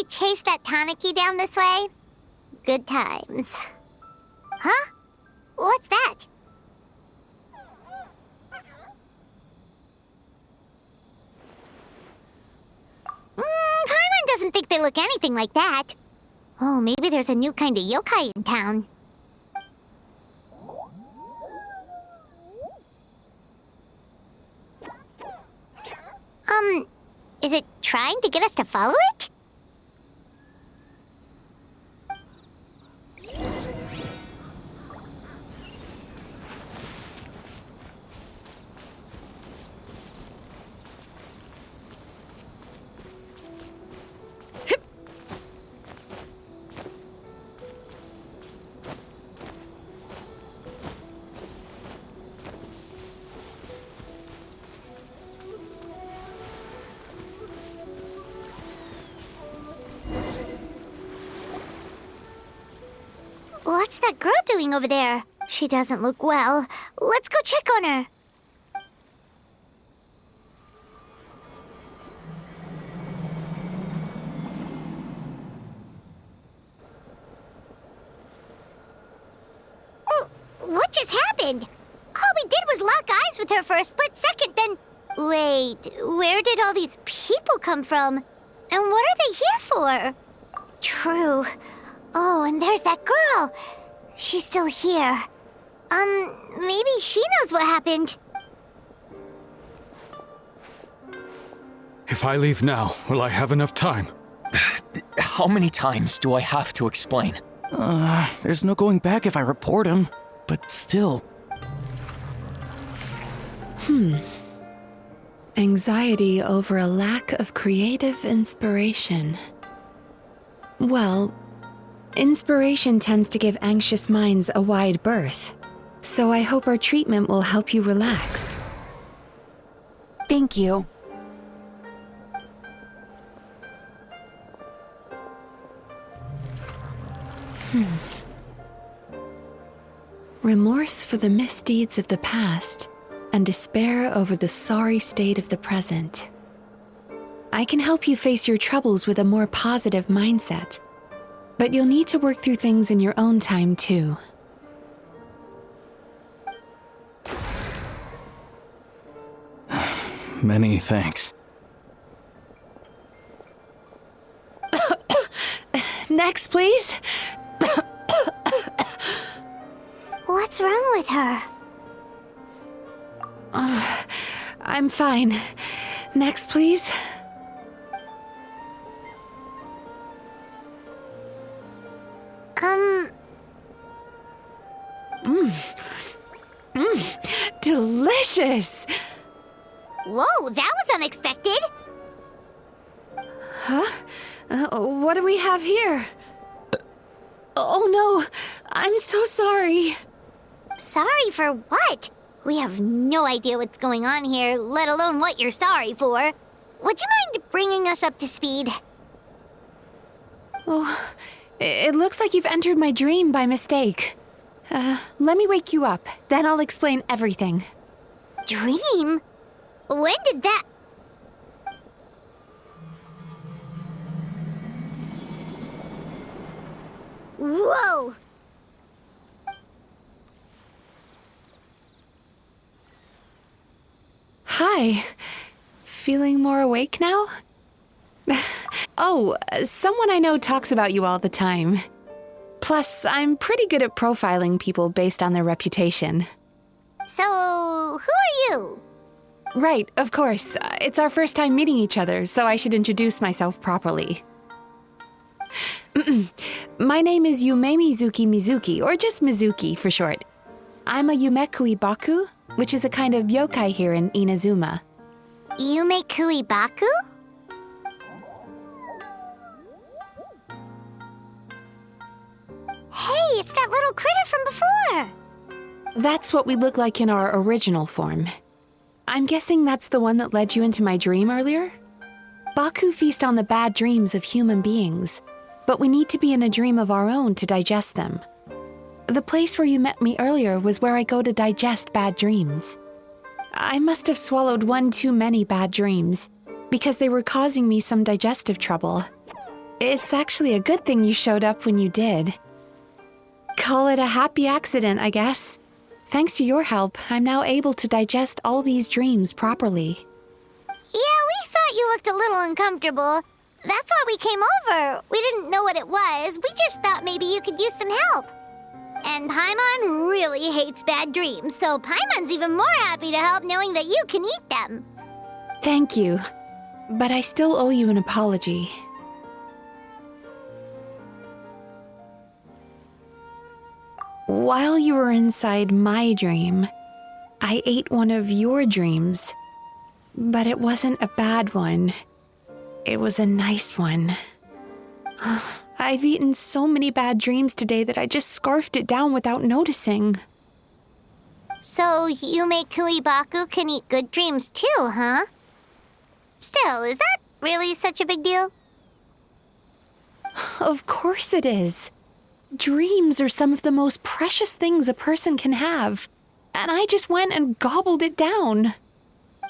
chase that Tanuki down this way? Good times. Huh? What's that? Paimon doesn't think they look anything like that. Oh, maybe there's a new kind of yokai in town. Is it trying to get us to follow it? What's that girl doing over there? She doesn't look well. Let's go check on her. What just happened? All we did was lock eyes with her for a split second, then... Wait, where did all these people come from? And what are they here for? True. Oh, and there's that girl. She's still here. Maybe she knows what happened. If I leave now, will I have enough time? How many times do I have to explain? There's no going back if I report him. But still. Anxiety over a lack of creative inspiration. Well, inspiration tends to give anxious minds a wide berth, so I hope our treatment will help you relax. Thank you. Remorse for the misdeeds of the past, and despair over the sorry state of the present. I can help you face your troubles with a more positive mindset, but you'll need to work through things in your own time too. Many thanks. Next, please. What's wrong with her? I'm fine. Next, please. Delicious! Whoa, that was unexpected. Huh? What do we have here? Oh no, I'm so sorry. Sorry for what? We have no idea what's going on here, let alone what you're sorry for. Would you mind bringing us up to speed? Oh, it looks like you've entered my dream by mistake. Let me wake you up, then I'll explain everything. Dream? When did that... Whoa! Hi. Feeling more awake now? Oh, someone I know talks about you all the time. Plus, I'm pretty good at profiling people based on their reputation. So, who are you? Right, of course. It's our first time meeting each other, so I should introduce myself properly. My name is Yumemizuki Mizuki, or just Mizuki for short. I'm a Yumekui Baku, which is a kind of yokai here in Inazuma. Yumekui Baku? Hey, it's that little critter from before! That's what we look like in our original form. I'm guessing that's the one that led you into my dream earlier? Baku feast on the bad dreams of human beings, but we need to be in a dream of our own to digest them. The place where you met me earlier was where I go to digest bad dreams. I must have swallowed one too many bad dreams, because they were causing me some digestive trouble. It's actually a good thing you showed up when you did. Call it a happy accident, I guess. Thanks to your help, I'm now able to digest all these dreams properly. Yeah, we thought you looked a little uncomfortable. That's why we came over. We didn't know what it was. We just thought maybe you could use some help. And Paimon really hates bad dreams, so Paimon's even more happy to help knowing that you can eat them. Thank you, but I still owe you an apology. While you were inside my dream, I ate one of your dreams. But it wasn't a bad one. It was a nice one. I've eaten so many bad dreams today that I just scarfed it down without noticing. So Yumemizuki Baku can eat good dreams too, huh? Still, is that really such a big deal? Of course it is. Dreams are some of the most precious things a person can have, and I just went and gobbled it down.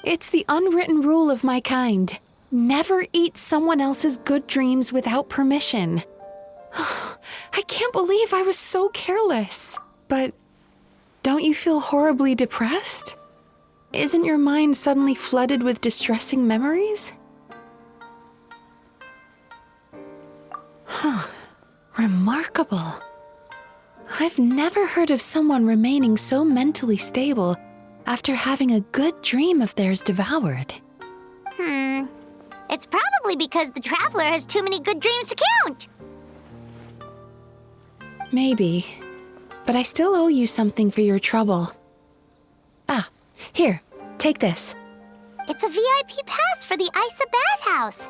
It's the unwritten rule of my kind. Never eat someone else's good dreams without permission. I can't believe I was so careless. But don't you feel horribly depressed? Isn't your mind suddenly flooded with distressing memories? Remarkable. I've never heard of someone remaining so mentally stable after having a good dream of theirs devoured. It's probably because the traveler has too many good dreams to count. Maybe. But I still owe you something for your trouble. Ah, here, take this. It's a VIP pass for the Aisa Bathhouse.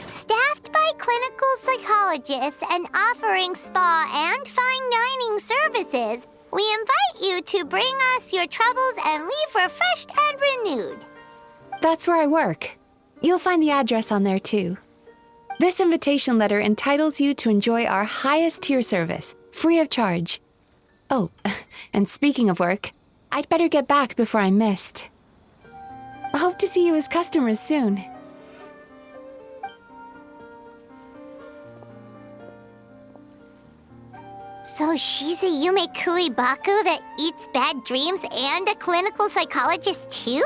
Staffed by clinical psychologists and offering spa and fine dining services, we invite you to bring us your troubles and leave refreshed and renewed. That's where I work. You'll find the address on there too. This invitation letter entitles you to enjoy our highest tier service, free of charge. Oh, and speaking of work, I'd better get back before I'm missed. I hope to see you as customers soon. So she's a Yumemizuki Baku that eats bad dreams and a clinical psychologist too?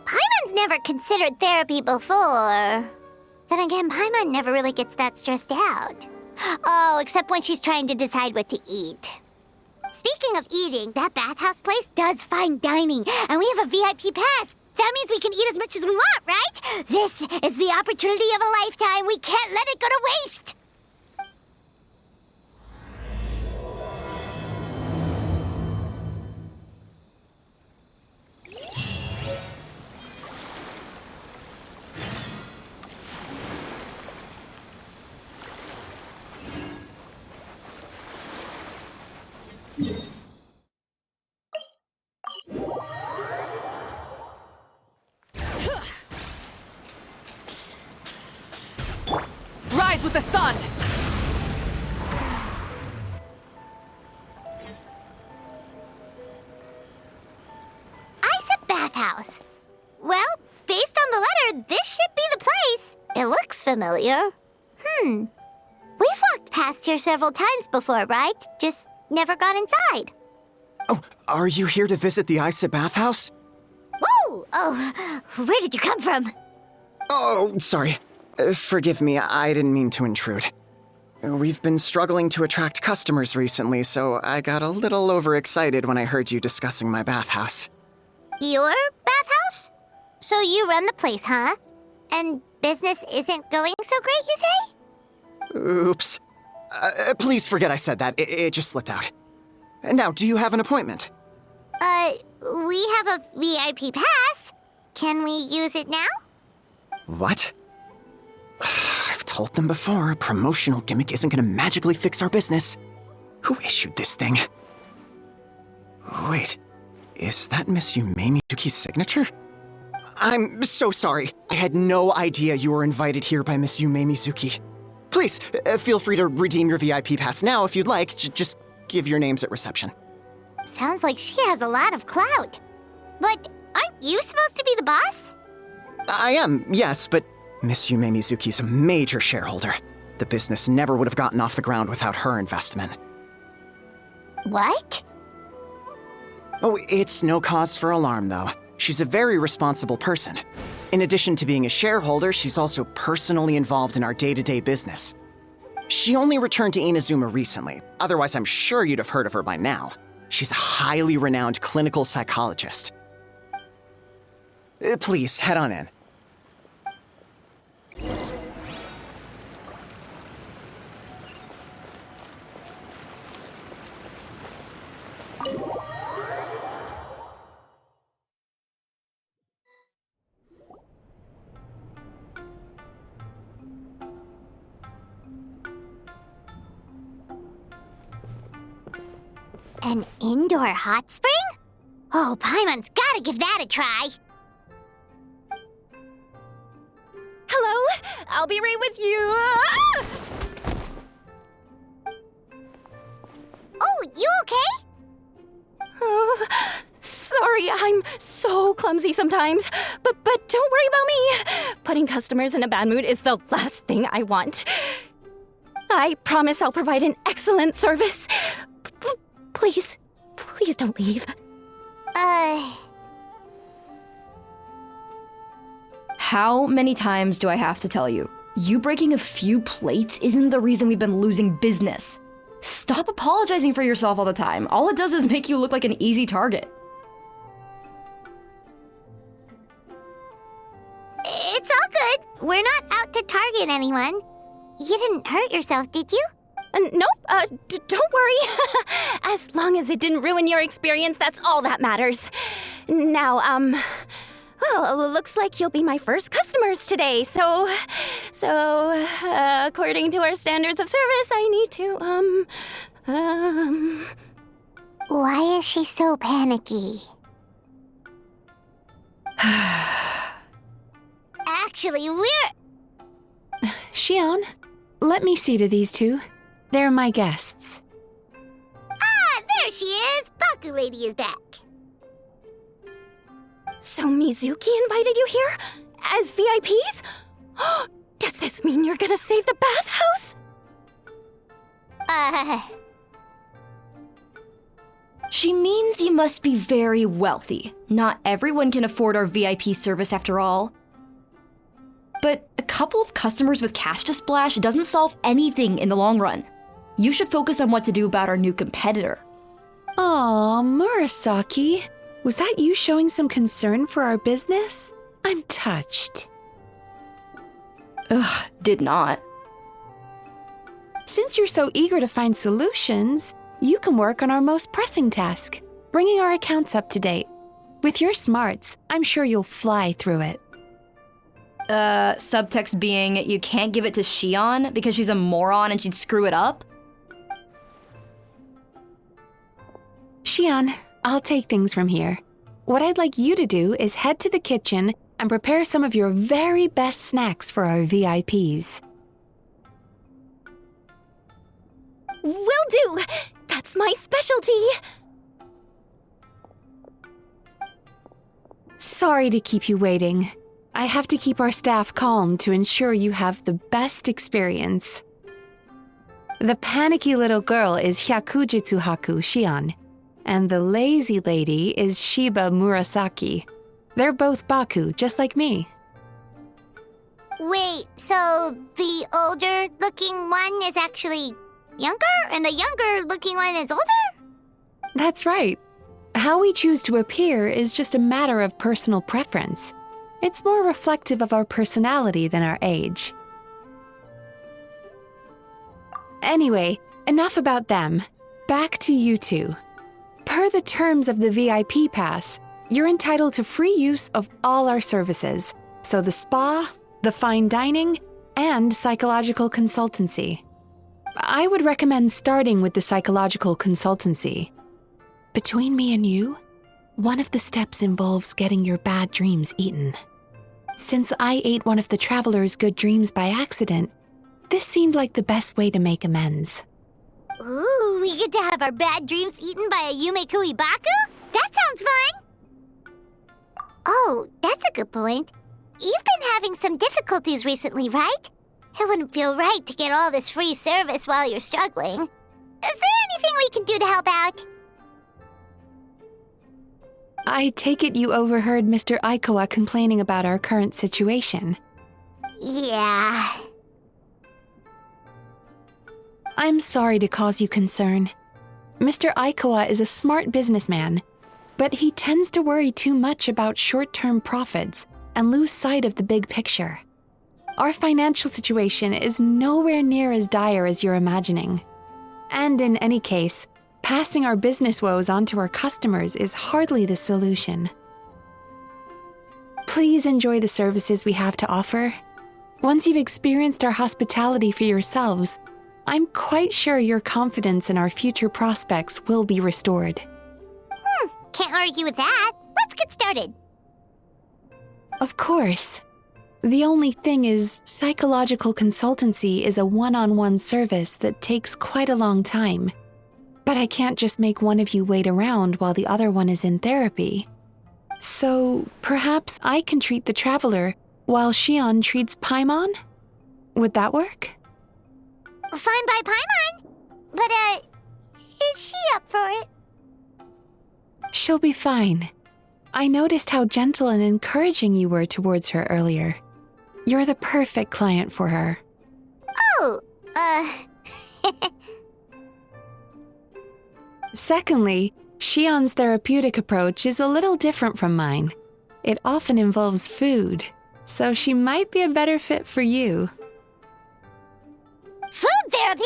Paimon's never considered therapy before. Then again, Paimon never really gets that stressed out. Oh, except when she's trying to decide what to eat. Speaking of eating, that bathhouse place does fine dining, and we have a VIP pass. That means we can eat as much as we want, right? This is the opportunity of a lifetime. We can't let it go to waste. Rise with the sun! Aisa Bathhouse. Well, based on the letter, this should be the place. It looks familiar. We've walked past here several times before, right? Just never got inside. Oh, are you here to visit the Aisa Bathhouse? Ooh! Oh, where did you come from? Oh, sorry. Forgive me, I didn't mean to intrude. We've been struggling to attract customers recently, so I got a little overexcited when I heard you discussing my bathhouse. Your bathhouse? So you run the place, huh? And business isn't going so great, you say? Oops. Please forget I said that. It just slipped out. Now, do you have an appointment? We have a VIP pass. Can we use it now? What? I've told them before, a promotional gimmick isn't gonna magically fix our business. Who issued this thing? Wait, is that Miss Yumemizuki's signature? I'm so sorry. I had no idea you were invited here by Miss Yumemizuki. Please, feel free to redeem your VIP pass now if you'd like. Just give your names at reception. Sounds like she has a lot of clout. But aren't you supposed to be the boss? I am, yes, but Miss Yumemizuki's a major shareholder. The business never would have gotten off the ground without her investment. What? Oh, it's no cause for alarm, though. She's a very responsible person. In addition to being a shareholder, she's also personally involved in our day-to-day business. She only returned to Inazuma recently, otherwise I'm sure you'd have heard of her by now. She's a highly renowned clinical psychologist. Please, head on in. An indoor hot spring? Oh, Paimon's gotta give that a try. Hello? I'll be right with you. Ah! Oh, you okay? Oh, sorry, I'm so clumsy sometimes. But don't worry about me. Putting customers in a bad mood is the last thing I want. I promise I'll provide an excellent service. Please don't leave. How many times do I have to tell you? You breaking a few plates isn't the reason we've been losing business. Stop apologizing for yourself all the time. All it does is make you look like an easy target. It's all good. We're not out to target anyone. You didn't hurt yourself, did you? Nope, don't worry. As long as it didn't ruin your experience, that's all that matters. Now, well, looks like you'll be my first customers today, so, according to our standards of service, I need to, Why is she so panicky? Actually, we're... Xion, let me see to these two. They're my guests. Ah, there she is! Baku Lady is back. So Mizuki invited you here? As VIPs? Does this mean you're gonna save the bathhouse? She means you must be very wealthy. Not everyone can afford our VIP service after all. But a couple of customers with cash to splash doesn't solve anything in the long run. You should focus on what to do about our new competitor. Aw, Murasaki. Was that you showing some concern for our business? I'm touched. Ugh, did not. Since you're so eager to find solutions, you can work on our most pressing task, bringing our accounts up to date. With your smarts, I'm sure you'll fly through it. Subtext being, you can't give it to Xion because she's a moron and she'd screw it up? Xion, I'll take things from here. What I'd like you to do is head to the kitchen and prepare some of your very best snacks for our VIPs. Will do! That's my specialty! Sorry to keep you waiting. I have to keep our staff calm to ensure you have the best experience. The panicky little girl is Hyakujitsu Haku Xion, and the lazy lady is Shiba Murasaki. They're both Baku, just like me. Wait, so the older-looking one is actually younger, and the younger-looking one is older? That's right. How we choose to appear is just a matter of personal preference. It's more reflective of our personality than our age. Anyway, enough about them. Back to you two. Per the terms of the VIP pass, you're entitled to free use of all our services, so the spa, the fine dining, and psychological consultancy. I would recommend starting with the psychological consultancy. Between me and you, one of the steps involves getting your bad dreams eaten. Since I ate one of the traveler's good dreams by accident, this seemed like the best way to make amends. Ooh, we get to have our bad dreams eaten by a Yumemizuki Baku? That sounds fun! Oh, that's a good point. You've been having some difficulties recently, right? It wouldn't feel right to get all this free service while you're struggling. Is there anything we can do to help out? I take it you overheard Mr. Aikawa complaining about our current situation. Yeah. I'm sorry to cause you concern. Mr. Aikawa is a smart businessman, but he tends to worry too much about short-term profits and lose sight of the big picture. Our financial situation is nowhere near as dire as you're imagining. And in any case, passing our business woes on to our customers is hardly the solution. Please enjoy the services we have to offer. Once you've experienced our hospitality for yourselves, I'm quite sure your confidence in our future prospects will be restored. Can't argue with that. Let's get started. Of course. The only thing is, psychological consultancy is a one-on-one service that takes quite a long time. But I can't just make one of you wait around while the other one is in therapy. So perhaps I can treat the traveler while Shion treats Paimon? Would that work? Fine by Paimon. But, is she up for it? She'll be fine. I noticed how gentle and encouraging you were towards her earlier. You're the perfect client for her. Oh, Secondly, Shion's therapeutic approach is a little different from mine. It often involves food, so she might be a better fit for you. food therapy?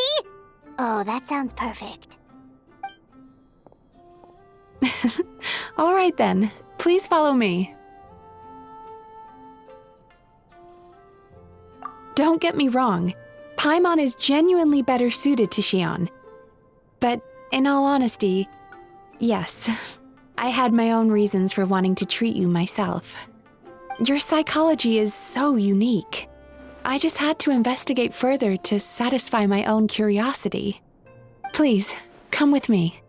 Oh, that sounds perfect. All right then, please follow me. Don't get me wrong, Paimon is genuinely better suited to Shion. But in all honesty, yes, I had my own reasons for wanting to treat you myself. Your psychology is so unique. I just had to investigate further to satisfy my own curiosity. Please, come with me.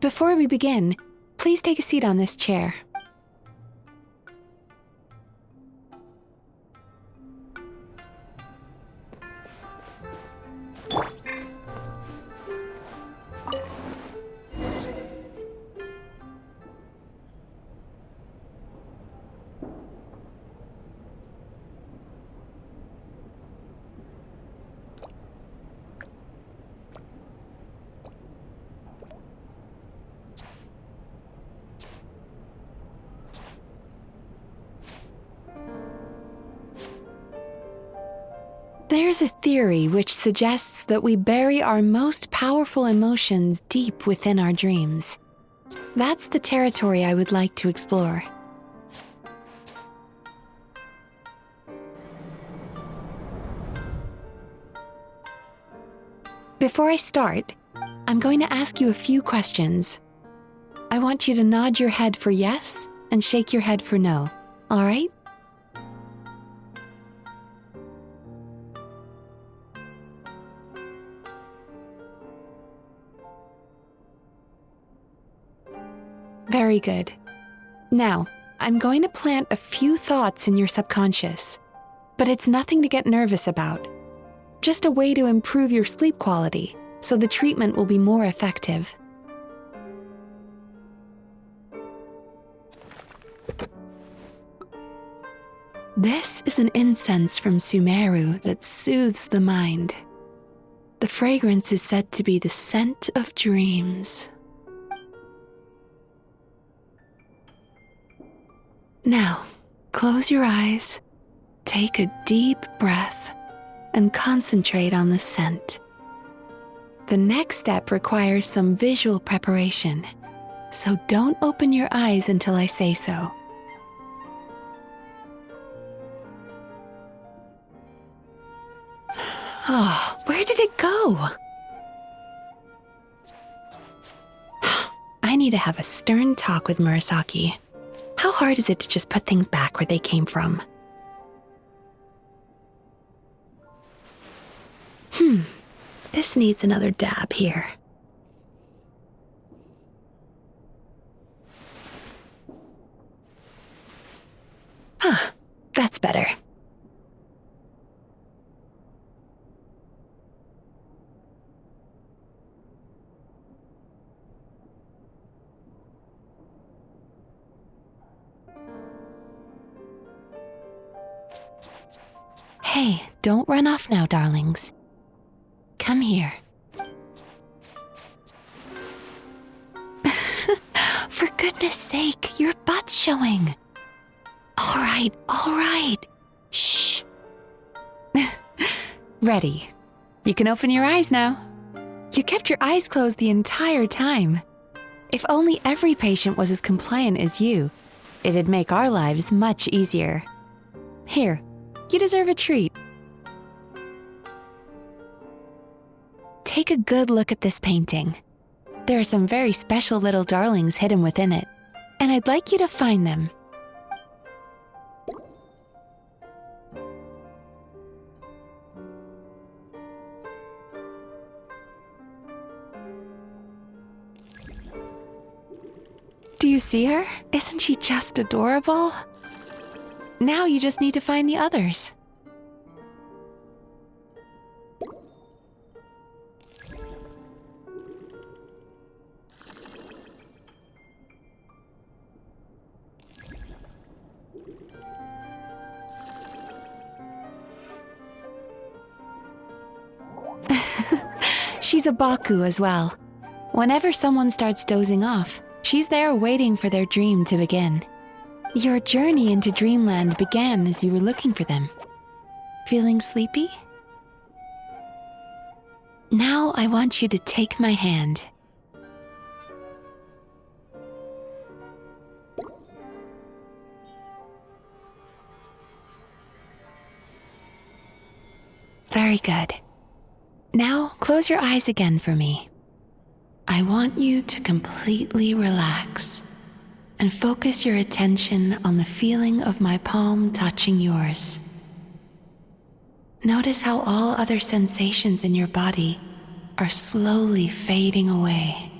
Before we begin, please take a seat on this chair. There's a theory which suggests that we bury our most powerful emotions deep within our dreams. That's the territory I would like to explore. Before I start, I'm going to ask you a few questions. I want you to nod your head for yes and shake your head for no, all right? Very good. Now, I'm going to plant a few thoughts in your subconscious, but it's nothing to get nervous about. Just a way to improve your sleep quality, so the treatment will be more effective. This is an incense from Sumeru that soothes the mind. The fragrance is said to be the scent of dreams. Now, close your eyes, take a deep breath, and concentrate on the scent. The next step requires some visual preparation, so don't open your eyes until I say so. Oh, where did it go? I need to have a stern talk with Murasaki. How hard is it to just put things back where they came from? This needs another dab here. That's better. Hey, don't run off now, darlings. Come here. For goodness sake, your butt's showing. All right. Shh. Ready. You can open your eyes now. You kept your eyes closed the entire time. If only every patient was as compliant as you, it'd make our lives much easier. Here, you deserve a treat. Take a good look at this painting. There are some very special little darlings hidden within it, and I'd like you to find them. Do you see her? Isn't she just adorable? Now you just need to find the others. She's a Baku as well. Whenever someone starts dozing off, she's there waiting for their dream to begin. Your journey into Dreamland began as you were looking for them. Feeling sleepy? Now I want you to take my hand. Very good. Now close your eyes again for me. I want you to completely relax and focus your attention on the feeling of my palm touching yours. Notice how all other sensations in your body are slowly fading away.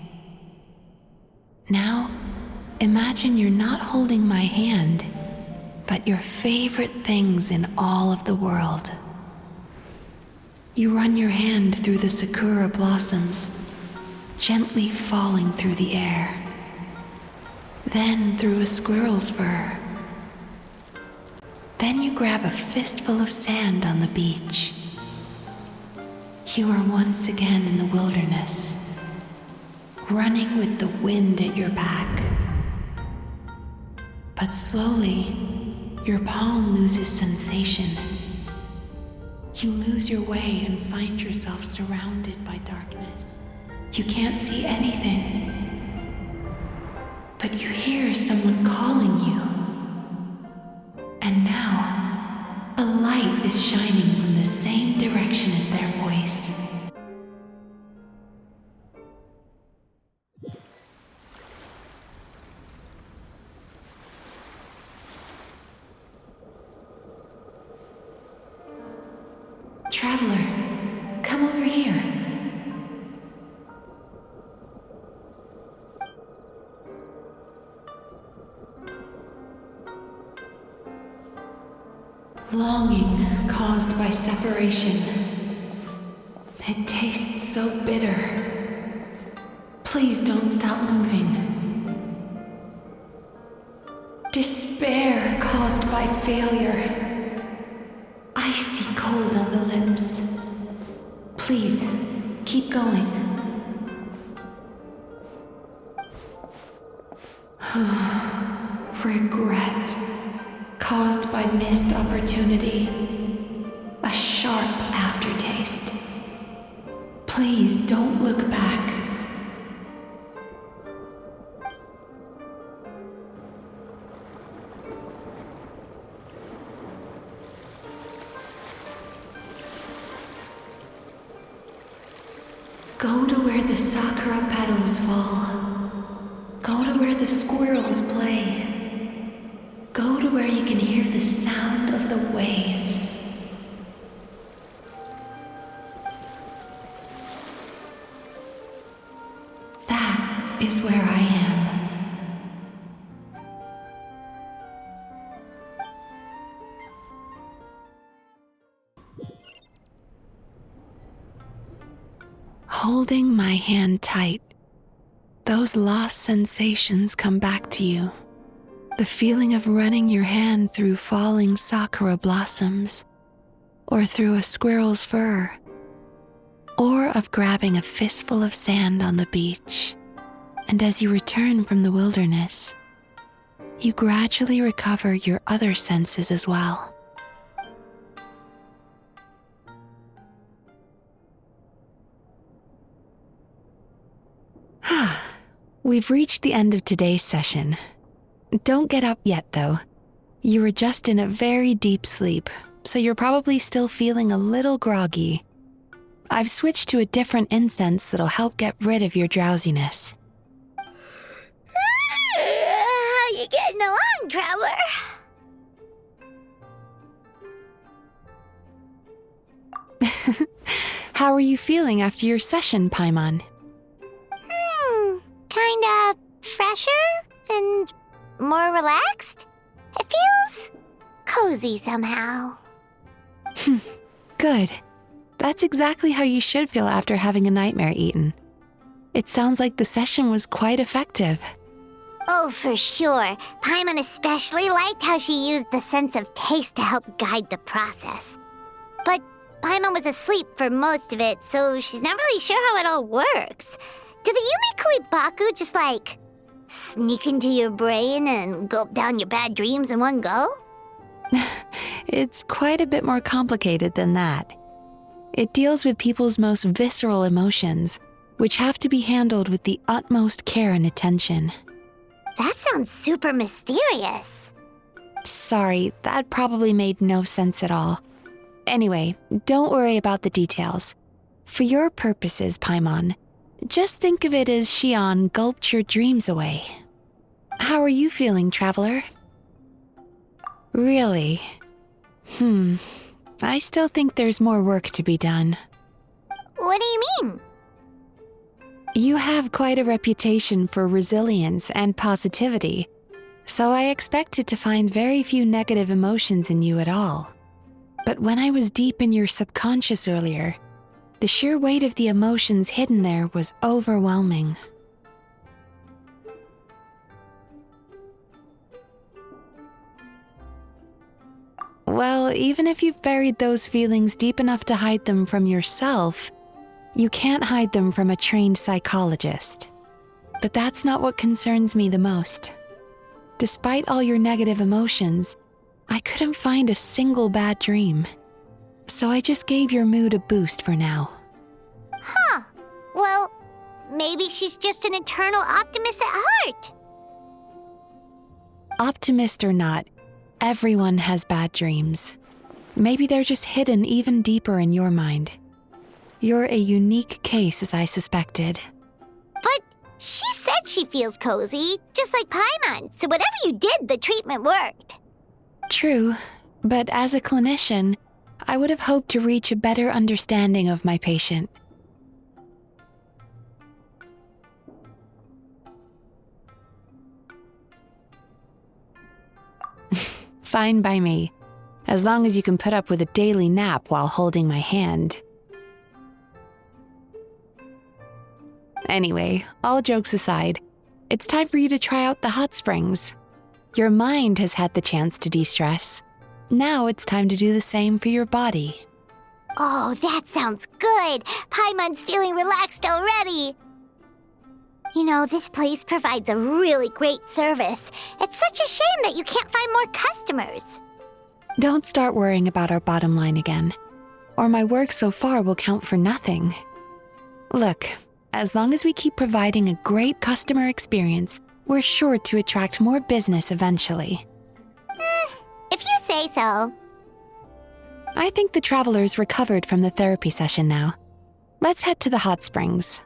Now, imagine you're not holding my hand, but your favorite things in all of the world. You run your hand through the sakura blossoms, gently falling through the air. Then through a squirrel's fur. Then you grab a fistful of sand on the beach. You are once again in the wilderness, running with the wind at your back. But slowly, your palm loses sensation. You lose your way and find yourself surrounded by darkness. You can't see anything, but you hear someone calling you. And now, a light is shining from the same direction as their voice. Traveler, come over here. Longing caused by separation. It tastes so bitter. Please don't stop moving. Despair caused by failure. Icy cold on the lips. Please, keep going. Regret caused by missed opportunity. A sharp aftertaste. Please don't look back. Go to where the sakura petals fall. Go to where the squirrels play. Go to where you can hear the sound of the waves. That is where I am. Holding my hand tight, those lost sensations come back to you. The feeling of running your hand through falling sakura blossoms, or through a squirrel's fur, or of grabbing a fistful of sand on the beach. And as you return from the wilderness, you gradually recover your other senses as well. We've reached the end of today's session. Don't get up yet, though. You were just in a very deep sleep, so you're probably still feeling a little groggy. I've switched to a different incense that'll help get rid of your drowsiness. How you getting along, Traveler? How are you feeling after your session, Paimon? Kinda fresher and more relaxed. It feels cozy somehow. Good. That's exactly how you should feel after having a nightmare eaten. It sounds like the session was quite effective. Oh, for sure. Paimon especially liked how she used the sense of taste to help guide the process. But Paimon was asleep for most of it, so she's not really sure how it all works. Did the Yumikui Baku just, sneak into your brain and gulp down your bad dreams in one go? It's quite a bit more complicated than that. It deals with people's most visceral emotions, which have to be handled with the utmost care and attention. That sounds super mysterious. Sorry, that probably made no sense at all. Anyway, don't worry about the details. For your purposes, Paimon, just think of it as Shion gulped your dreams away. How are you feeling, Traveler? Really? I still think there's more work to be done. What do you mean? You have quite a reputation for resilience and positivity, so I expected to find very few negative emotions in you at all. But when I was deep in your subconscious earlier, the sheer weight of the emotions hidden there was overwhelming. Well, even if you've buried those feelings deep enough to hide them from yourself, you can't hide them from a trained psychologist. But that's not what concerns me the most. Despite all your negative emotions, I couldn't find a single bad dream. So I just gave your mood a boost for now. Huh. Well, maybe she's just an eternal optimist at heart. Optimist or not, everyone has bad dreams. Maybe they're just hidden even deeper in your mind. You're a unique case, as I suspected. But she said she feels cozy, just like Paimon, so whatever you did, the treatment worked. True, but as a clinician, I would have hoped to reach a better understanding of my patient. Fine by me, as long as you can put up with a daily nap while holding my hand. Anyway, all jokes aside, it's time for you to try out the hot springs. Your mind has had the chance to de-stress. Now it's time to do the same for your body. Oh, that sounds good. Paimon's feeling relaxed already. You know, this place provides a really great service. It's such a shame that you can't find more customers. Don't start worrying about our bottom line again, or my work so far will count for nothing. Look, as long as we keep providing a great customer experience, we're sure to attract more business eventually. If you say so. I think the travelers recovered from the therapy session now. Let's head to the hot springs.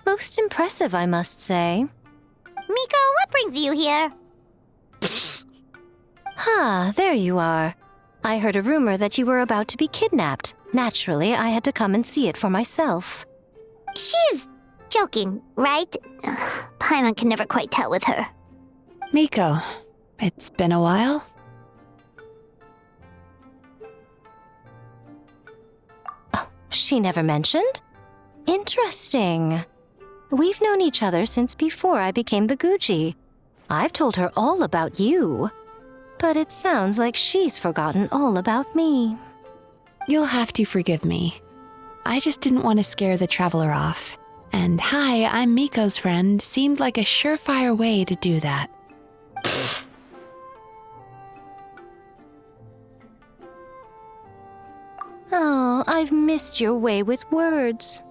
Most impressive, I must say. Miko, what brings you here? There you are. I heard a rumor that you were about to be kidnapped. Naturally, I had to come and see it for myself. She's joking, right? Paimon can never quite tell with her. Miko, it's been a while. She never mentioned? Interesting. We've known each other since before I became the Guuji. I've told her all about you. But it sounds like she's forgotten all about me. You'll have to forgive me. I just didn't want to scare the traveler off. And hi, I'm Miko's friend seemed like a surefire way to do that. Oh, I've missed your way with words.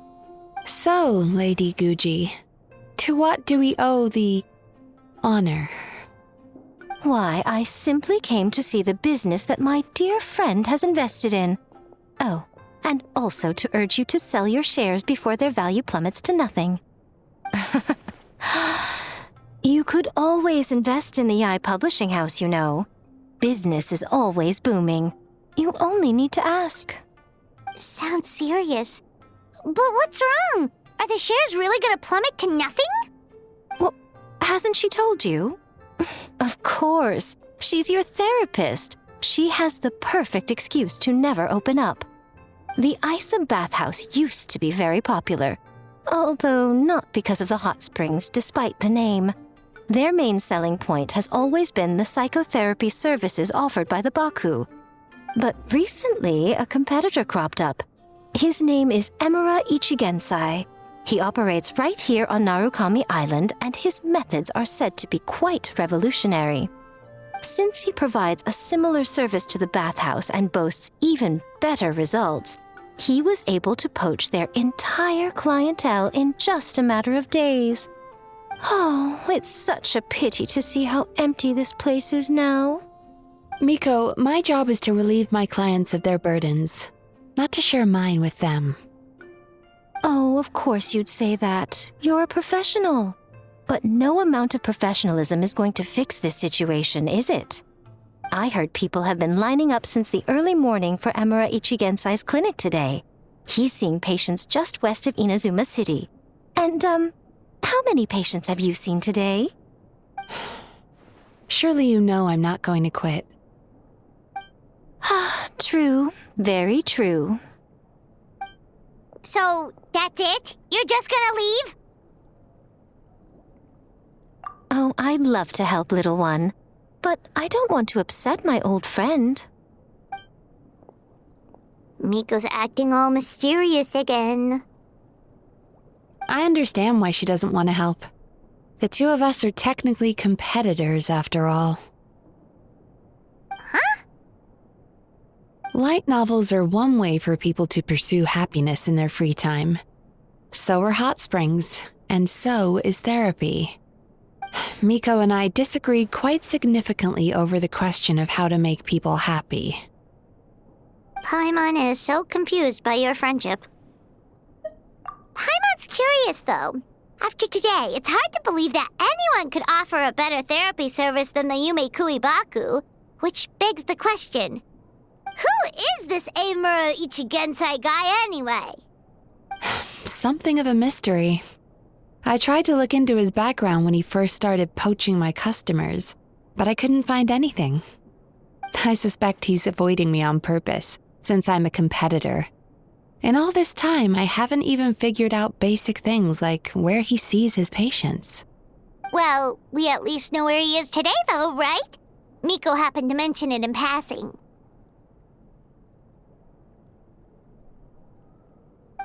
So, Lady Guuji, to what do we owe the honor? Why, I simply came to see the business that my dear friend has invested in. Oh, and also to urge you to sell your shares before their value plummets to nothing. You could always invest in the Yae Publishing House, you know. Business is always booming. You only need to ask. Sounds serious. But what's wrong? Are the shares really gonna plummet to nothing? Well, hasn't she told you? Of course. She's your therapist. She has the perfect excuse to never open up. The Aisa Bathhouse used to be very popular, although not because of the hot springs, despite the name. Their main selling point has always been the psychotherapy services offered by the Baku. But recently, a competitor cropped up. His name is Emura Ichigensai. He operates right here on Narukami Island, and his methods are said to be quite revolutionary. Since he provides a similar service to the bathhouse and boasts even better results, he was able to poach their entire clientele in just a matter of days. Oh, it's such a pity to see how empty this place is now. Miko, my job is to relieve my clients of their burdens, not to share mine with them. Oh, of course you'd say that. You're a professional. But no amount of professionalism is going to fix this situation, is it? I heard people have been lining up since the early morning for Emura Ichigensai's clinic today. He's seeing patients just west of Inazuma City. And, how many patients have you seen today? Surely you know I'm not going to quit. True. Very true. So, that's it? You're just gonna leave? Oh, I'd love to help, little one. But I don't want to upset my old friend. Miko's acting all mysterious again. I understand why she doesn't want to help. The two of us are technically competitors, after all. Huh? Light novels are one way for people to pursue happiness in their free time. So are hot springs, and so is therapy. Miko and I disagreed quite significantly over the question of how to make people happy. Paimon is so confused by your friendship. Paimon's curious, though. After today, it's hard to believe that anyone could offer a better therapy service than the Yumemizuki Baku, which begs the question, who is this Emura Ichigensai guy anyway? Something of a mystery. I tried to look into his background when he first started poaching my customers, but I couldn't find anything. I suspect he's avoiding me on purpose, since I'm a competitor. In all this time, I haven't even figured out basic things like where he sees his patients. Well, we at least know where he is today, though, right? Miko happened to mention it in passing.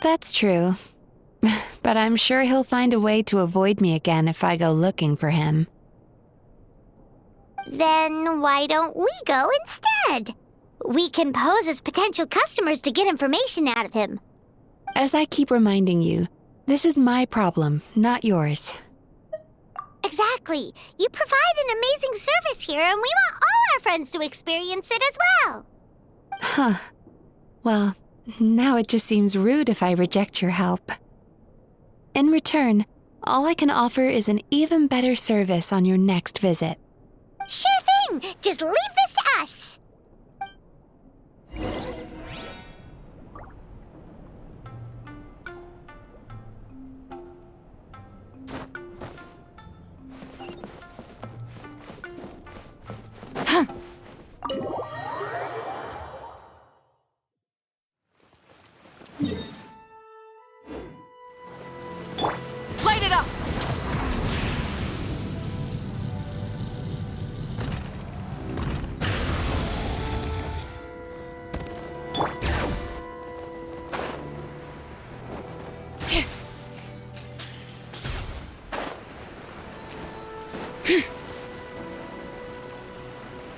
That's true. But I'm sure he'll find a way to avoid me again if I go looking for him. Then why don't we go instead? we can pose as potential customers to get information out of him. As I keep reminding you, this is my problem, not yours. Exactly. You provide an amazing service here, and we want all our friends to experience it as well. Huh. Well, now it just seems rude if I reject your help. In return, all I can offer is an even better service on your next visit. Sure thing! Just leave this to us! Light it up!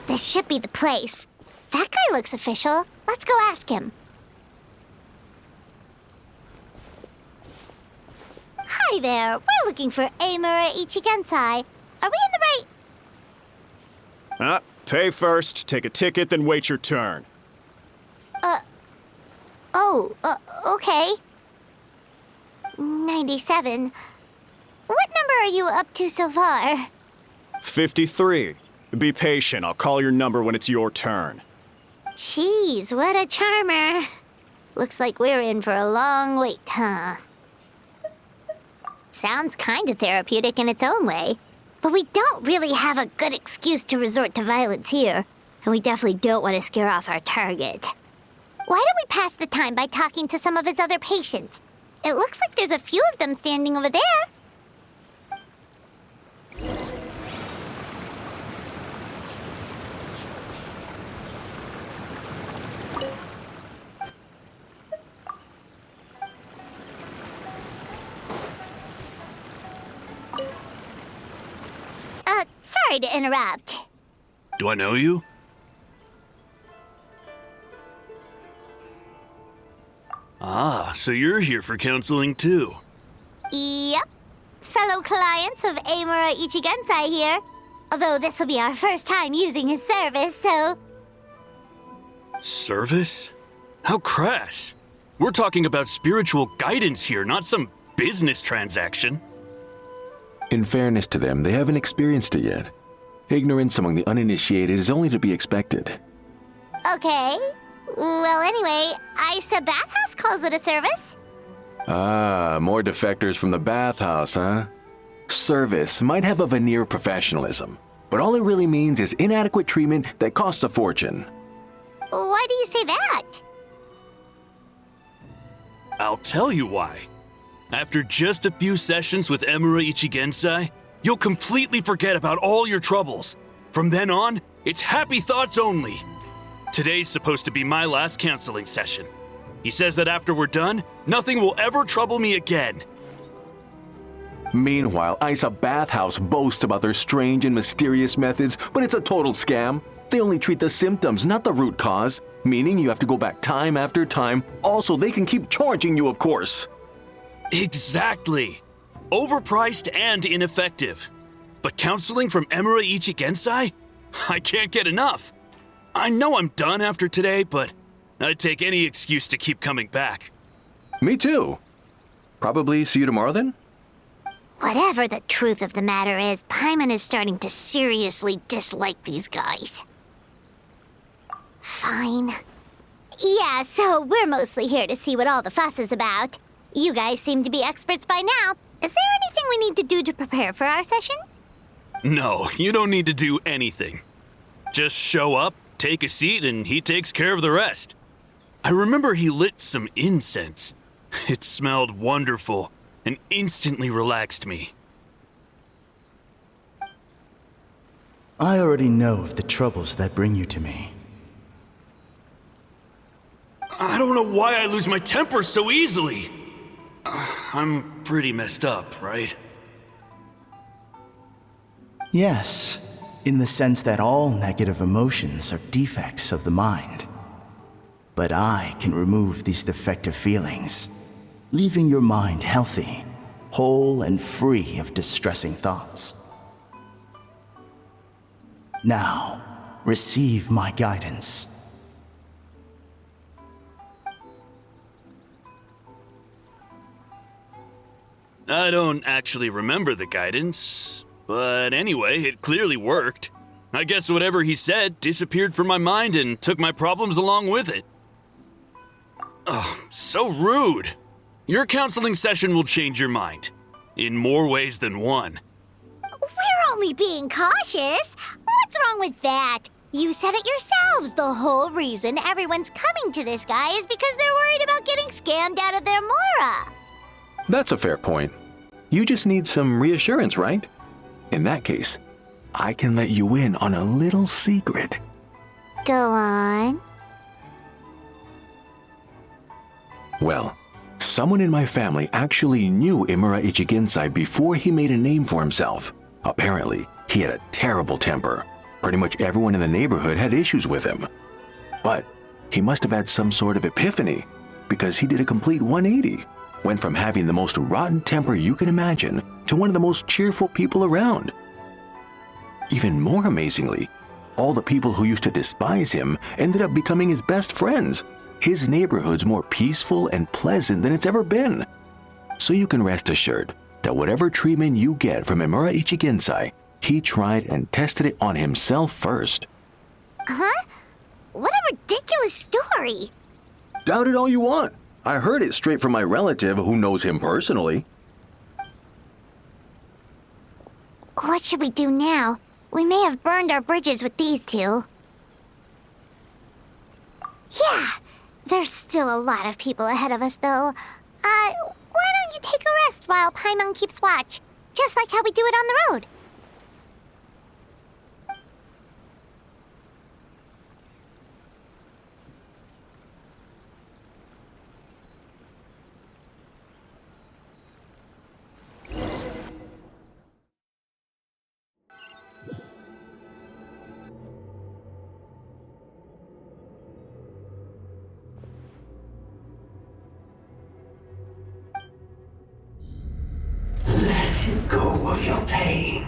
This should be the place. That guy looks official. Let's go ask him. Hi there. We're looking for Amura Ichigensai. Are we in the right... Pay first, take a ticket, then wait your turn. Okay. 97. What number are you up to so far? 53. Be patient, I'll call your number when it's your turn. Jeez, what a charmer. Looks like we're in for a long wait, huh? Sounds kind of therapeutic in its own way. But we don't really have a good excuse to resort to violence here. And we definitely don't want to scare off our target. Why don't we pass the time by talking to some of his other patients? It looks like there's a few of them standing over there. Sorry to interrupt. Do I know you? Ah, so you're here for counseling too. Yep. Fellow clients of Amura Ichigensai here. Although this will be our first time using his service, so... Service? How crass. We're talking about spiritual guidance here, not some business transaction. In fairness to them, they haven't experienced it yet. Ignorance among the uninitiated is only to be expected. Okay. Well, anyway, Aisa Bathhouse calls it a service. Ah, more defectors from the Bathhouse, huh? Service might have a veneer of professionalism, but all it really means is inadequate treatment that costs a fortune. Why do you say that? I'll tell you why. After just a few sessions with Amura Ichigensai, you'll completely forget about all your troubles. From then on, it's happy thoughts only. Today's supposed to be my last counseling session. He says that after we're done, nothing will ever trouble me again. Meanwhile, Aisa Bathhouse boasts about their strange and mysterious methods, but it's a total scam. They only treat the symptoms, not the root cause, meaning you have to go back time after time. Also, they can keep charging you, of course. Exactly. Overpriced and ineffective. But counseling from Amura Ichigensai? I can't get enough. I know I'm done after today, but I'd take any excuse to keep coming back. Me too. Probably see you tomorrow then? Whatever the truth of the matter is, Paimon is starting to seriously dislike these guys. Fine. Yeah, so we're mostly here to see what all the fuss is about. You guys seem to be experts by now. Is there anything we need to do to prepare for our session? No, you don't need to do anything. Just show up, take a seat, and he takes care of the rest. I remember he lit some incense. It smelled wonderful and instantly relaxed me. I already know of the troubles that bring you to me. I don't know why I lose my temper so easily. I'm pretty messed up, right? Yes, in the sense that all negative emotions are defects of the mind. But I can remove these defective feelings, leaving your mind healthy, whole and free of distressing thoughts. Now, receive my guidance. I don't actually remember the guidance, but anyway, it clearly worked. I guess whatever he said disappeared from my mind and took my problems along with it. Oh, so rude. Your counseling session will change your mind, in more ways than one. We're only being cautious. What's wrong with that? You said it yourselves. The whole reason everyone's coming to this guy is because they're worried about getting scammed out of their Mora. That's a fair point. You just need some reassurance, right? In that case, I can let you in on a little secret. Go on. Well, someone in my family actually knew Imura Ichigensai before he made a name for himself. Apparently, he had a terrible temper. Pretty much everyone in the neighborhood had issues with him. But he must have had some sort of epiphany, because he did a complete 180. Went from having the most rotten temper you can imagine to one of the most cheerful people around. Even more amazingly, all the people who used to despise him ended up becoming his best friends. His neighborhood's more peaceful and pleasant than it's ever been. So you can rest assured that whatever treatment you get from Imura Ichigensai, he tried and tested it on himself first. Huh? What a ridiculous story. Doubt it all you want. I heard it straight from my relative who knows him personally. What should we do now? We may have burned our bridges with these two. Yeah, there's still a lot of people ahead of us, though. Why don't you take a rest while Paimon keeps watch? Just like how we do it on the road. Go of your pain.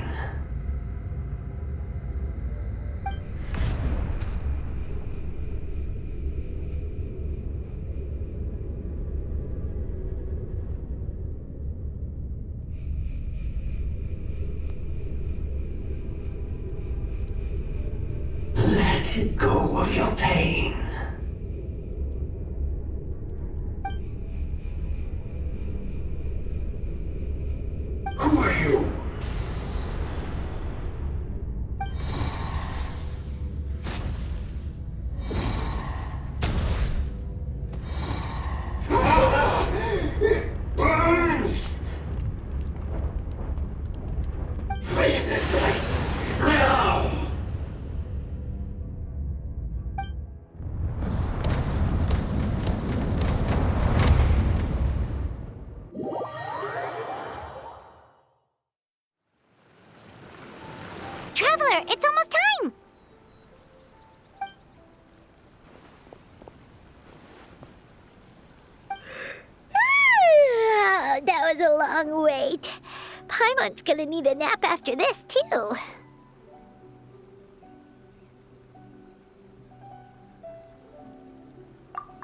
Let go of your pain. Who are you? It burns! Leave this place now! Traveler, it's almost time! That was a long wait. Paimon's gonna need a nap after this, too.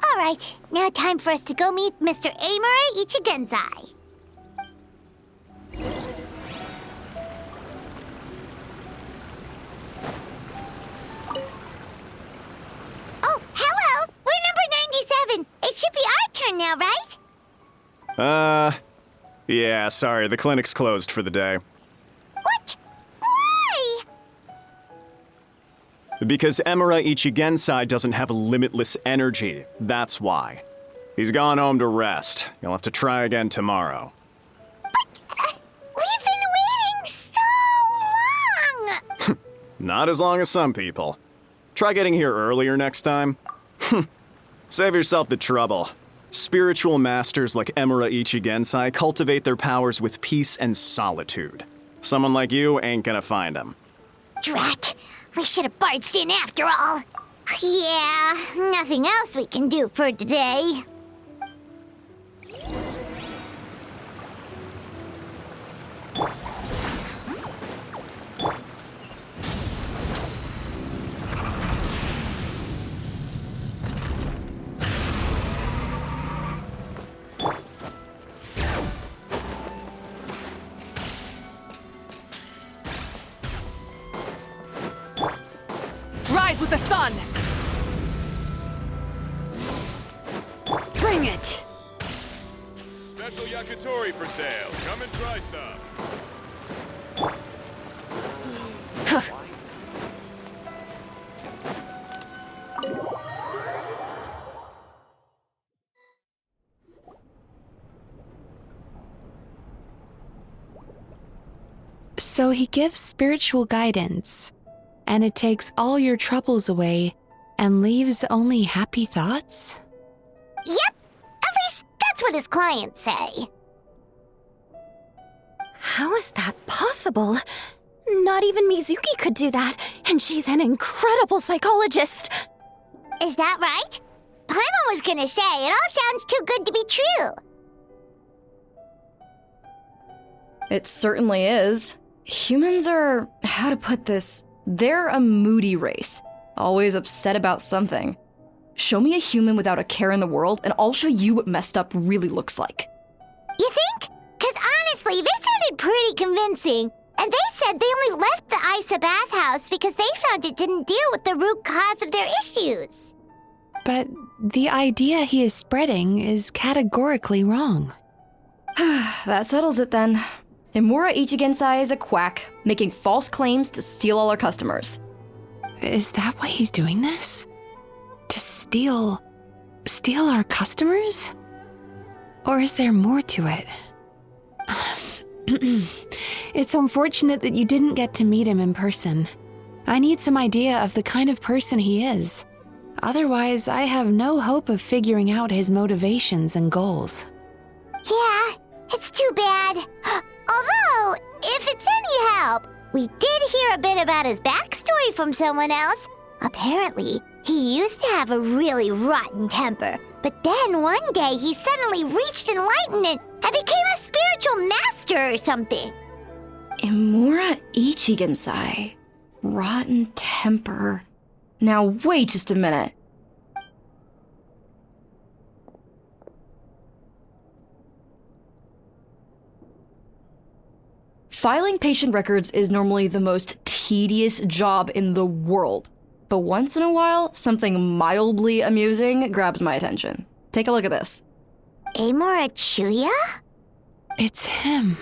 Alright, now time for us to go meet Mr. Imura Ichigensai. Oh, hello! We're number 97! It should be our turn now, right? Yeah, sorry, the clinic's closed for the day. What? Why? Because Imura Ichigensai doesn't have limitless energy, that's why. He's gone home to rest. You'll have to try again tomorrow. But, we've been waiting so long! Not as long as some people. Try getting here earlier next time. Save yourself the trouble. Spiritual masters like Imura Ichigensai cultivate their powers with peace and solitude. Someone like you ain't gonna find them. Drat! We should have barged in after all. Yeah, nothing else we can do for today. Rise with the sun! Bring it! Special yakitori for sale. Come and try some. So he gives spiritual guidance, and it takes all your troubles away and leaves only happy thoughts? Yep, at least that's what his clients say. How is that possible? Not even Mizuki could do that, and she's an incredible psychologist. Is that right? Paimon was gonna say, it all sounds too good to be true. It certainly is. Humans are, how to put this, they're a moody race, always upset about something. Show me a human without a care in the world, and I'll show you what messed up really looks like. You think? Because honestly, they sounded pretty convincing. And they said they only left the Aisa Bathhouse because they found it didn't deal with the root cause of their issues. But the idea he is spreading is categorically wrong. That settles it then. Imura Ichigensai is a quack, making false claims to steal all our customers. Is that why he's doing this? To steal our customers? Or is there more to it? It's unfortunate that you didn't get to meet him in person. I need some idea of the kind of person he is. Otherwise, I have no hope of figuring out his motivations and goals. Yeah, it's too bad. Although, if it's any help, we did hear a bit about his backstory from someone else. Apparently, he used to have a really rotten temper, but then one day he suddenly reached enlightenment and became a spiritual master or something. Imura Ichigensai. Rotten temper. Now wait just a minute. Filing patient records is normally the most tedious job in the world. But once in a while, something mildly amusing grabs my attention. Take a look at this. Amora Chuya? It's him.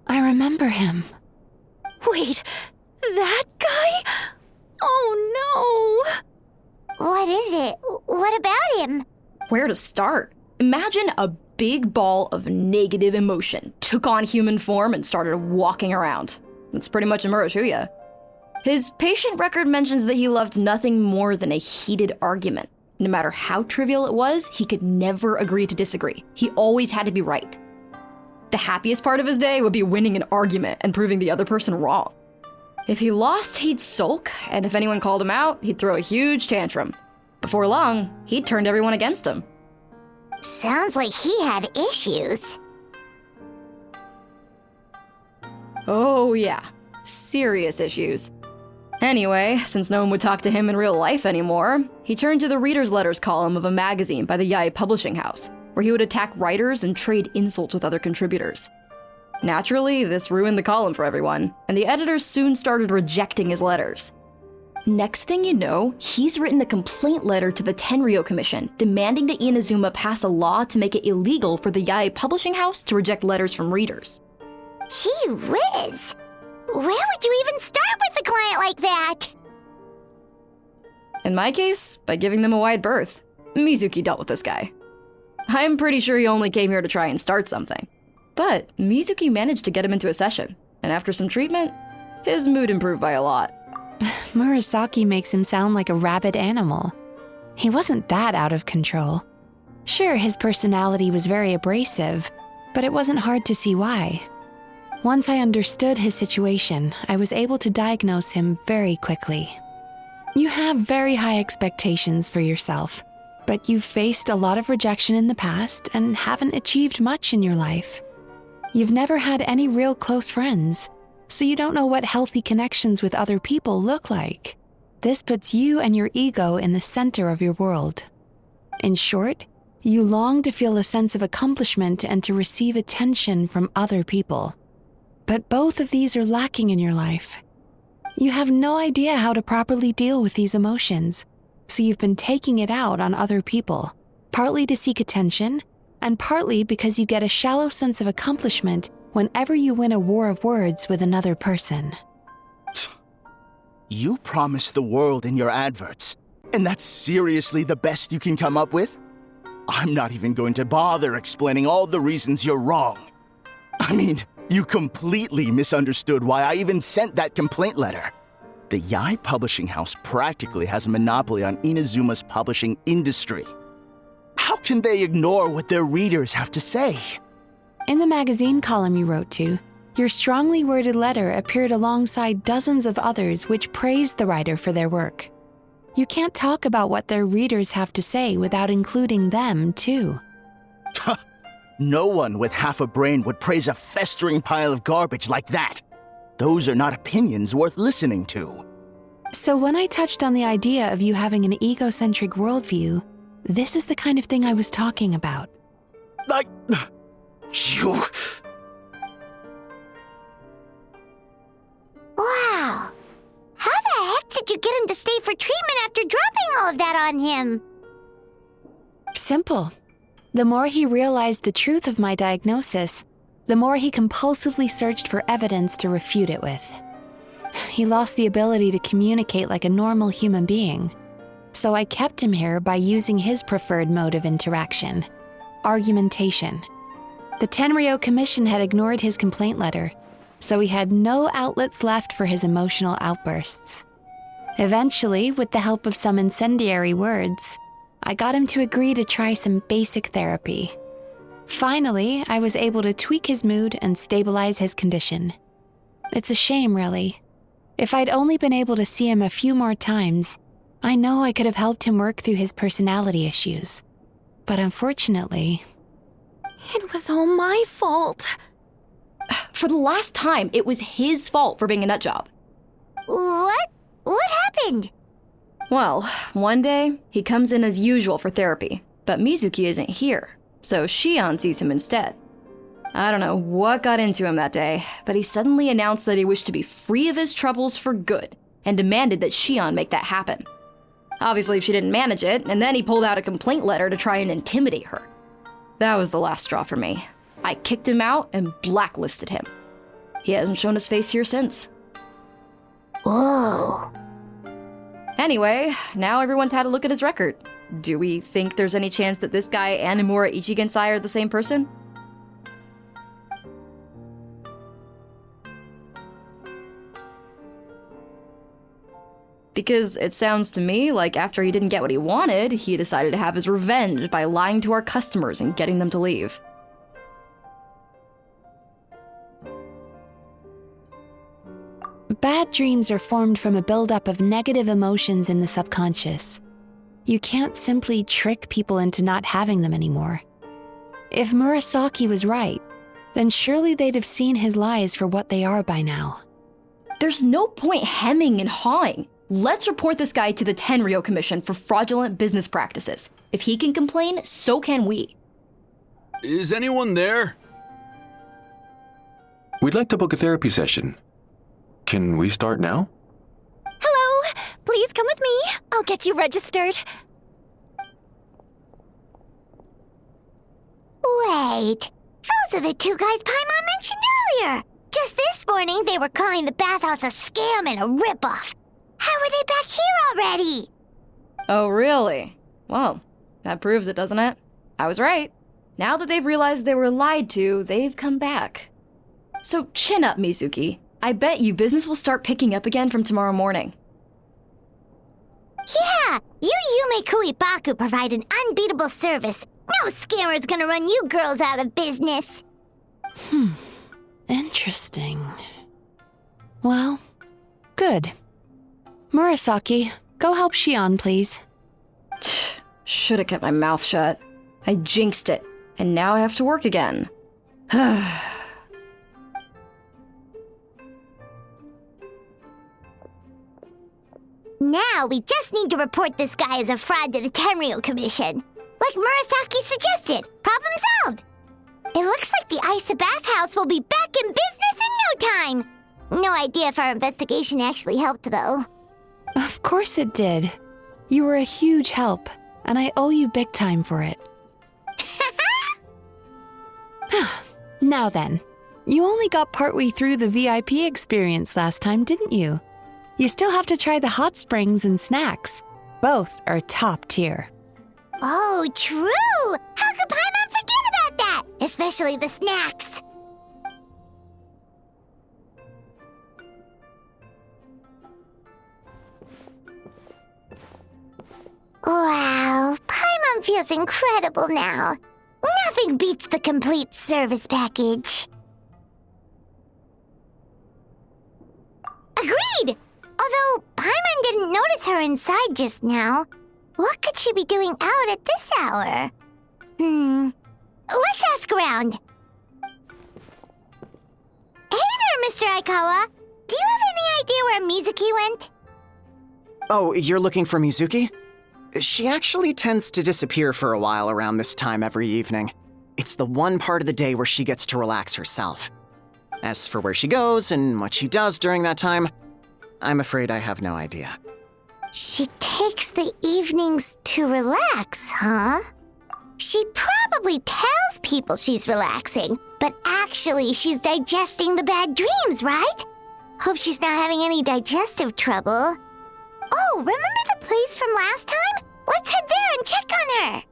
I remember him. Wait, that guy? Oh no! What is it? What about him? Where to start? Imagine a big ball of negative emotion took on human form and started walking around. That's pretty much Imura Chuya. His patient record mentions that he loved nothing more than a heated argument. No matter how trivial it was, he could never agree to disagree. He always had to be right. The happiest part of his day would be winning an argument and proving the other person wrong. If he lost, he'd sulk, and if anyone called him out, he'd throw a huge tantrum. Before long, he'd turned everyone against him. Sounds like he had issues. Oh yeah, serious issues. Anyway, since no one would talk to him in real life anymore, he turned to the reader's letters column of a magazine by the Yae Publishing House, where he would attack writers and trade insults with other contributors. Naturally, this ruined the column for everyone, and the editors soon started rejecting his letters. Next thing you know, he's written a complaint letter to the Tenryo Commission, demanding that Inazuma pass a law to make it illegal for the Yae Publishing House to reject letters from readers. Gee whiz! Where would you even start with a client like that? In my case, by giving them a wide berth. Mizuki dealt with this guy. I'm pretty sure he only came here to try and start something. But Mizuki managed to get him into a session, and after some treatment, his mood improved by a lot. Murasaki makes him sound like a rabid animal. He wasn't that out of control. Sure, his personality was very abrasive, but it wasn't hard to see why. Once I understood his situation, I was able to diagnose him very quickly. You have very high expectations for yourself, but you've faced a lot of rejection in the past and haven't achieved much in your life. You've never had any real close friends, so you don't know what healthy connections with other people look like. This puts you and your ego in the center of your world. In short, you long to feel a sense of accomplishment and to receive attention from other people. But both of these are lacking in your life. You have no idea how to properly deal with these emotions, so you've been taking it out on other people, partly to seek attention, and partly because you get a shallow sense of accomplishment whenever you win a war of words with another person. You promised the world in your adverts, and that's seriously the best you can come up with? I'm not even going to bother explaining all the reasons you're wrong. I mean, you completely misunderstood why I even sent that complaint letter. The Yae publishing house practically has a monopoly on Inazuma's publishing industry. How can they ignore what their readers have to say? In the magazine column you wrote to, your strongly worded letter appeared alongside dozens of others which praised the writer for their work. You can't talk about what their readers have to say without including them, too. No one with half a brain would praise a festering pile of garbage like that. Those are not opinions worth listening to. So when I touched on the idea of you having an egocentric worldview, this is the kind of thing I was talking about. You... Wow. How the heck did you get him to stay for treatment after dropping all of that on him? Simple. The more he realized the truth of my diagnosis, the more he compulsively searched for evidence to refute it with. He lost the ability to communicate like a normal human being. So I kept him here by using his preferred mode of interaction, argumentation. The Tenryo Commission had ignored his complaint letter, so he had no outlets left for his emotional outbursts. Eventually, with the help of some incendiary words, I got him to agree to try some basic therapy. Finally, I was able to tweak his mood and stabilize his condition. It's a shame, really. If I'd only been able to see him a few more times, I know I could have helped him work through his personality issues. But unfortunately... It was all my fault. For the last time, it was his fault for being a nutjob. What? What happened? Well, one day, he comes in as usual for therapy, but Mizuki isn't here, so Shion sees him instead. I don't know what got into him that day, but he suddenly announced that he wished to be free of his troubles for good, and demanded that Shion make that happen. Obviously, she didn't manage it, and then he pulled out a complaint letter to try and intimidate her. That was the last straw for me. I kicked him out and blacklisted him. He hasn't shown his face here since. Whoa. Anyway, now everyone's had a look at his record. Do we think there's any chance that this guy and Nomura Ichigensai are the same person? Because it sounds to me like after he didn't get what he wanted, he decided to have his revenge by lying to our customers and getting them to leave. Bad dreams are formed from a buildup of negative emotions in the subconscious. You can't simply trick people into not having them anymore. If Murasaki was right, then surely they'd have seen his lies for what they are by now. There's no point hemming and hawing. Let's report this guy to the Tenryo Commission for fraudulent business practices. If he can complain, so can we. Is anyone there? We'd like to book a therapy session. Can we start now? Hello, please come with me. I'll get you registered. Wait, those are the two guys Paimon mentioned earlier. Just this morning, they were calling the Bathhouse a scam and a ripoff. How are they back here already? Oh, really? Well, that proves it, doesn't it? I was right. Now that they've realized they were lied to, they've come back. So chin up, Mizuki. I bet you business will start picking up again from tomorrow morning. Yeah, you Yume Kuibaku provide an unbeatable service. No scammer's gonna run you girls out of business. Interesting. Well, good. Murasaki, Go help Xion, please. Should have kept my mouth shut. I jinxed it, and now I have to work again. Now we just need to report this guy as a fraud to the Tenryo Commission. Like Murasaki suggested. Problem solved. It looks like the Aisa Bathhouse will be back in business in no time. No idea if our investigation actually helped, though. Of course it did. You were a huge help, and I owe you big time for it. Now then, you only got partway through the VIP experience last time, didn't you? You still have to try the hot springs and snacks. Both are top tier. Oh, true! How could Paimon forget about that? Especially the snacks. Wow, Paimon feels incredible now. Nothing beats the complete service package. Agreed! Although Paimon didn't notice her inside just now. What could she be doing out at this hour? Let's ask around. Hey there, Mr. Aikawa. Do you have any idea where Mizuki went? Oh, you're looking for Mizuki? She actually tends to disappear for a while around this time every evening. It's the one part of the day where she gets to relax herself. As for where she goes and what she does during that time, I'm afraid I have no idea. She takes the evenings to relax, huh? She probably tells people she's relaxing, but actually she's digesting the bad dreams, right? Hope she's not having any digestive trouble. Oh, remember the place from last time? Let's head there and check on her.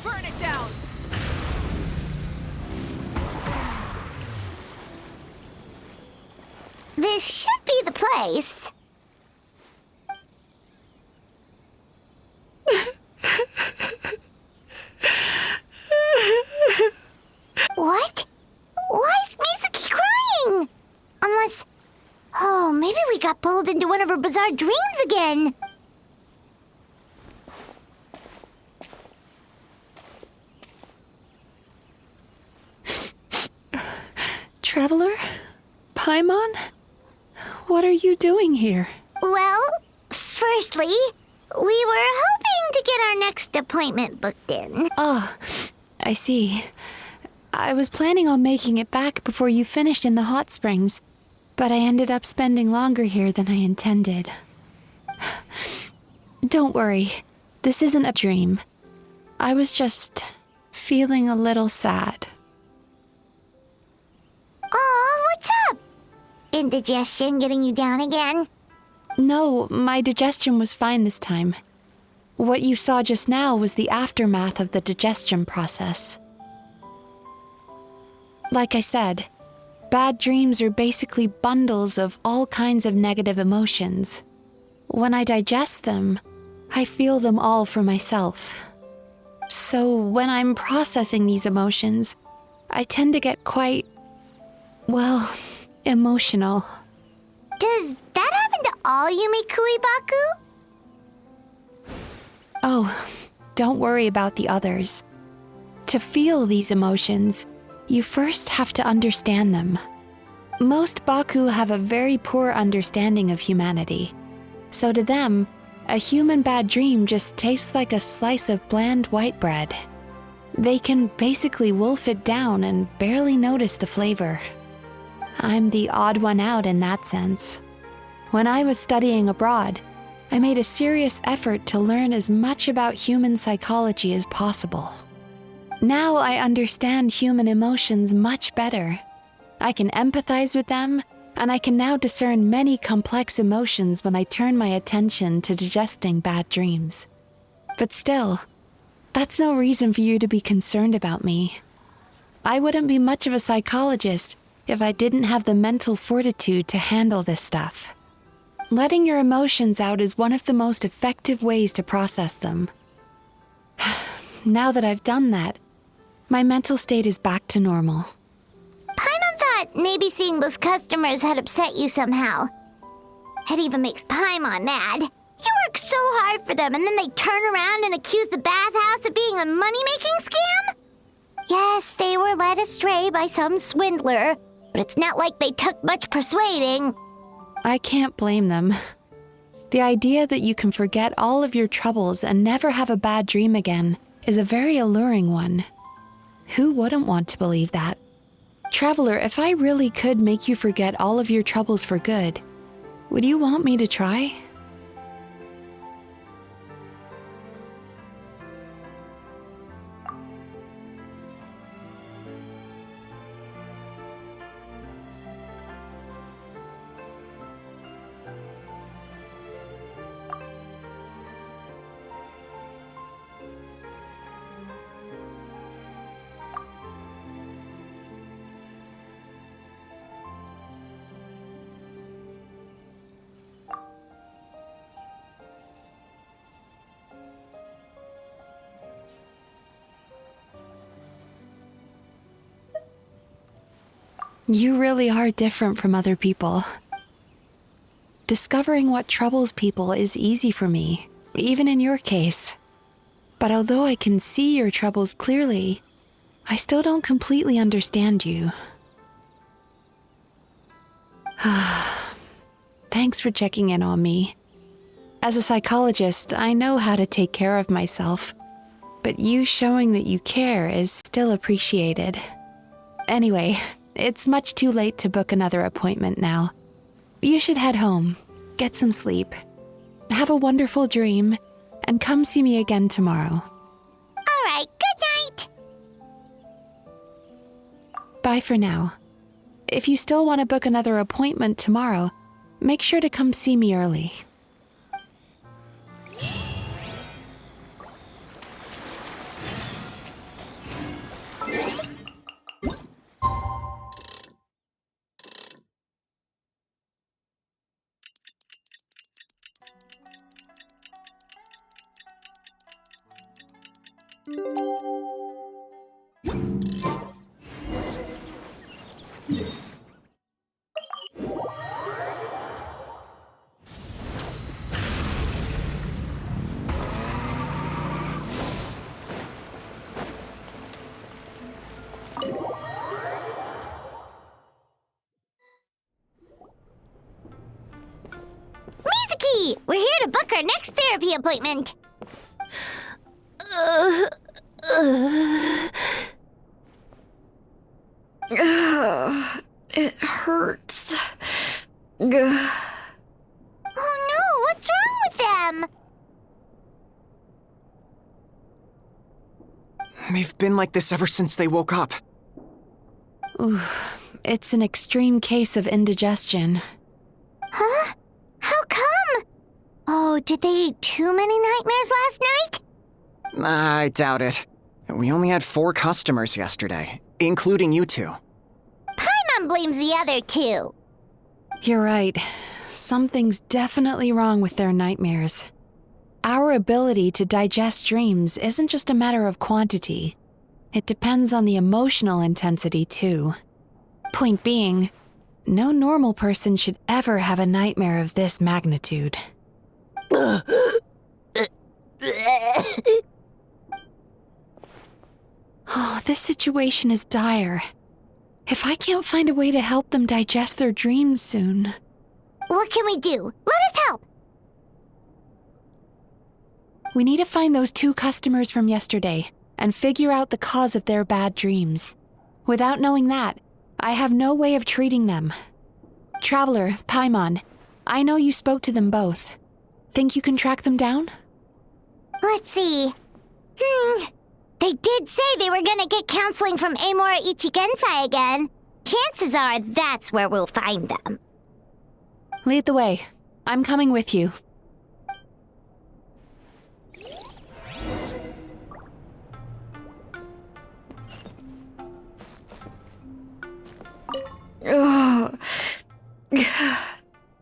Burn it down! This should be the place. What? Why is Mizuki crying? Unless... Oh, maybe we got pulled into one of her bizarre dreams again. Traveler? Paimon? What are you doing here? Well, firstly, we were hoping to get our next appointment booked in. Oh, I see. I was planning on making it back before you finished in the hot springs, but I ended up spending longer here than I intended. Don't worry, this isn't a dream. I was just feeling a little sad. Oh, what's up? Indigestion getting you down again? No, my digestion was fine this time. What you saw just now was the aftermath of the digestion process. Like I said, bad dreams are basically bundles of all kinds of negative emotions. When I digest them, I feel them all for myself. So when I'm processing these emotions, I tend to get quite, well, emotional. Does that happen to all Yumikui Baku? Oh, don't worry about the others. To feel these emotions, you first have to understand them. Most Baku have a very poor understanding of humanity. So to them, a human bad dream just tastes like a slice of bland white bread. They can basically wolf it down and barely notice the flavor. I'm the odd one out in that sense. When I was studying abroad, I made a serious effort to learn as much about human psychology as possible. Now I understand human emotions much better. I can empathize with them, and I can now discern many complex emotions when I turn my attention to digesting bad dreams. But still, that's no reason for you to be concerned about me. I wouldn't be much of a psychologist if I didn't have the mental fortitude to handle this stuff. Letting your emotions out is one of the most effective ways to process them. Now that I've done that, my mental state is back to normal. Paimon thought maybe seeing those customers had upset you somehow. It even makes Paimon mad. You work so hard for them, and then they turn around and accuse the Bathhouse of being a money-making scam? Yes, they were led astray by some swindler, but it's not like they took much persuading. I can't blame them. The idea that you can forget all of your troubles and never have a bad dream again is a very alluring one. Who wouldn't want to believe that? Traveler, if I really could make you forget all of your troubles for good, would you want me to try? You really are different from other people. Discovering what troubles people is easy for me, even in your case. But although I can see your troubles clearly, I still don't completely understand you. Thanks for checking in on me. As a psychologist, I know how to take care of myself, but you showing that you care is still appreciated. Anyway, it's much too late to book another appointment now. You should head home, get some sleep, have a wonderful dream, and come see me again tomorrow. All right, good night. Bye for now. If you still want to book another appointment tomorrow, make sure to come see me early. Mizuki! We're here to book our next therapy appointment. It hurts. Oh no, what's wrong with them? They've been like this ever since they woke up. Ooh, it's an extreme case of indigestion. Huh? How come? Oh, did they eat too many nightmares last night? I doubt it. We only had 4 customers yesterday, including you two. Paimon blames the other 2. You're right. Something's definitely wrong with their nightmares. Our ability to digest dreams isn't just a matter of quantity. It depends on the emotional intensity, too. Point being, no normal person should ever have a nightmare of this magnitude. Oh, this situation is dire. If I can't find a way to help them digest their dreams soon... What can we do? Let us help! We need to find those 2 customers from yesterday and figure out the cause of their bad dreams. Without knowing that, I have no way of treating them. Traveler, Paimon, I know you spoke to them both. Think you can track them down? Let's see. They did say they were gonna get counseling from Amora Ichigensai again. Chances are that's where we'll find them. Lead the way. I'm coming with you.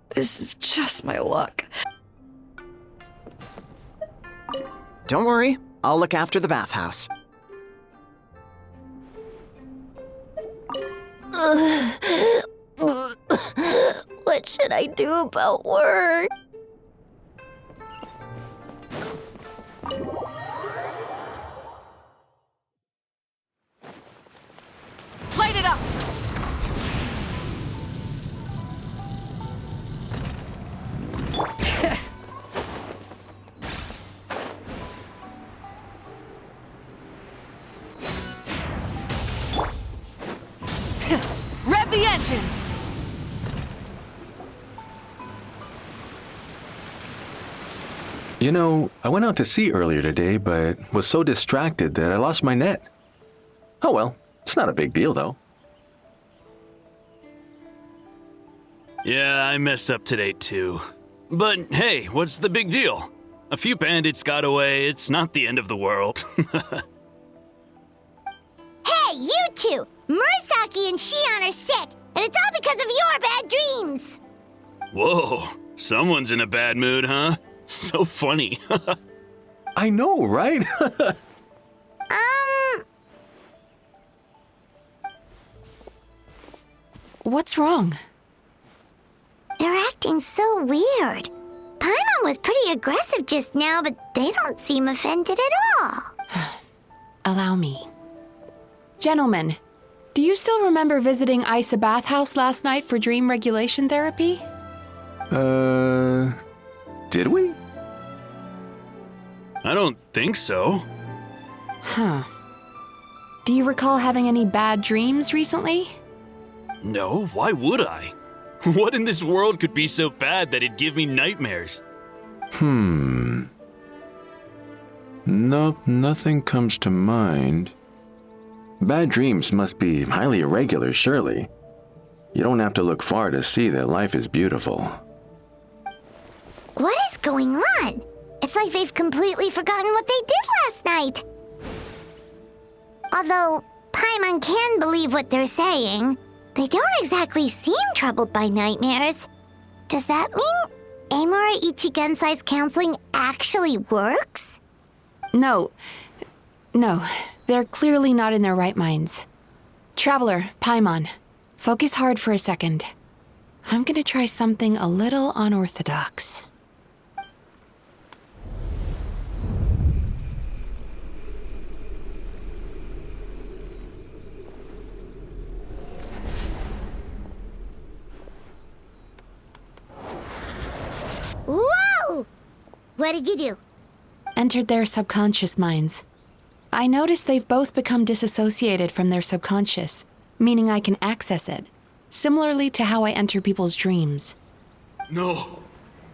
This This is just my luck. Don't worry, I'll look after the bathhouse. What should I do about work? Light it up! Rev the engines! You know, I went out to sea earlier today, but was so distracted that I lost my net. Oh well, it's not a big deal though. Yeah, I messed up today too. But hey, what's the big deal? A few bandits got away, it's not the end of the world. Hey, you two! Murasaki and Shion are sick, and it's all because of your bad dreams! Whoa, someone's in a bad mood, huh? So funny. I know, right? What's wrong? They're acting so weird. Paimon was pretty aggressive just now, but they don't seem offended at all. Allow me. Gentlemen, do you still remember visiting Aisa Bathhouse last night for dream regulation therapy? Did we? I don't think so. Huh. Do you recall having any bad dreams recently? No, why would I? What in this world could be so bad that it'd give me nightmares? Nope, nothing comes to mind. Bad dreams must be highly irregular, surely. You don't have to look far to see that life is beautiful. What is going on? It's like they've completely forgotten what they did last night. Although Paimon can believe what they're saying, they don't exactly seem troubled by nightmares. Does that mean Amura Ichigensai's counseling actually works? No, they're clearly not in their right minds. Traveler, Paimon, focus hard for a second. I'm gonna try something a little unorthodox. Whoa! What did you do? Entered their subconscious minds. I noticed they've both become disassociated from their subconscious, meaning I can access it, similarly to how I enter people's dreams. No!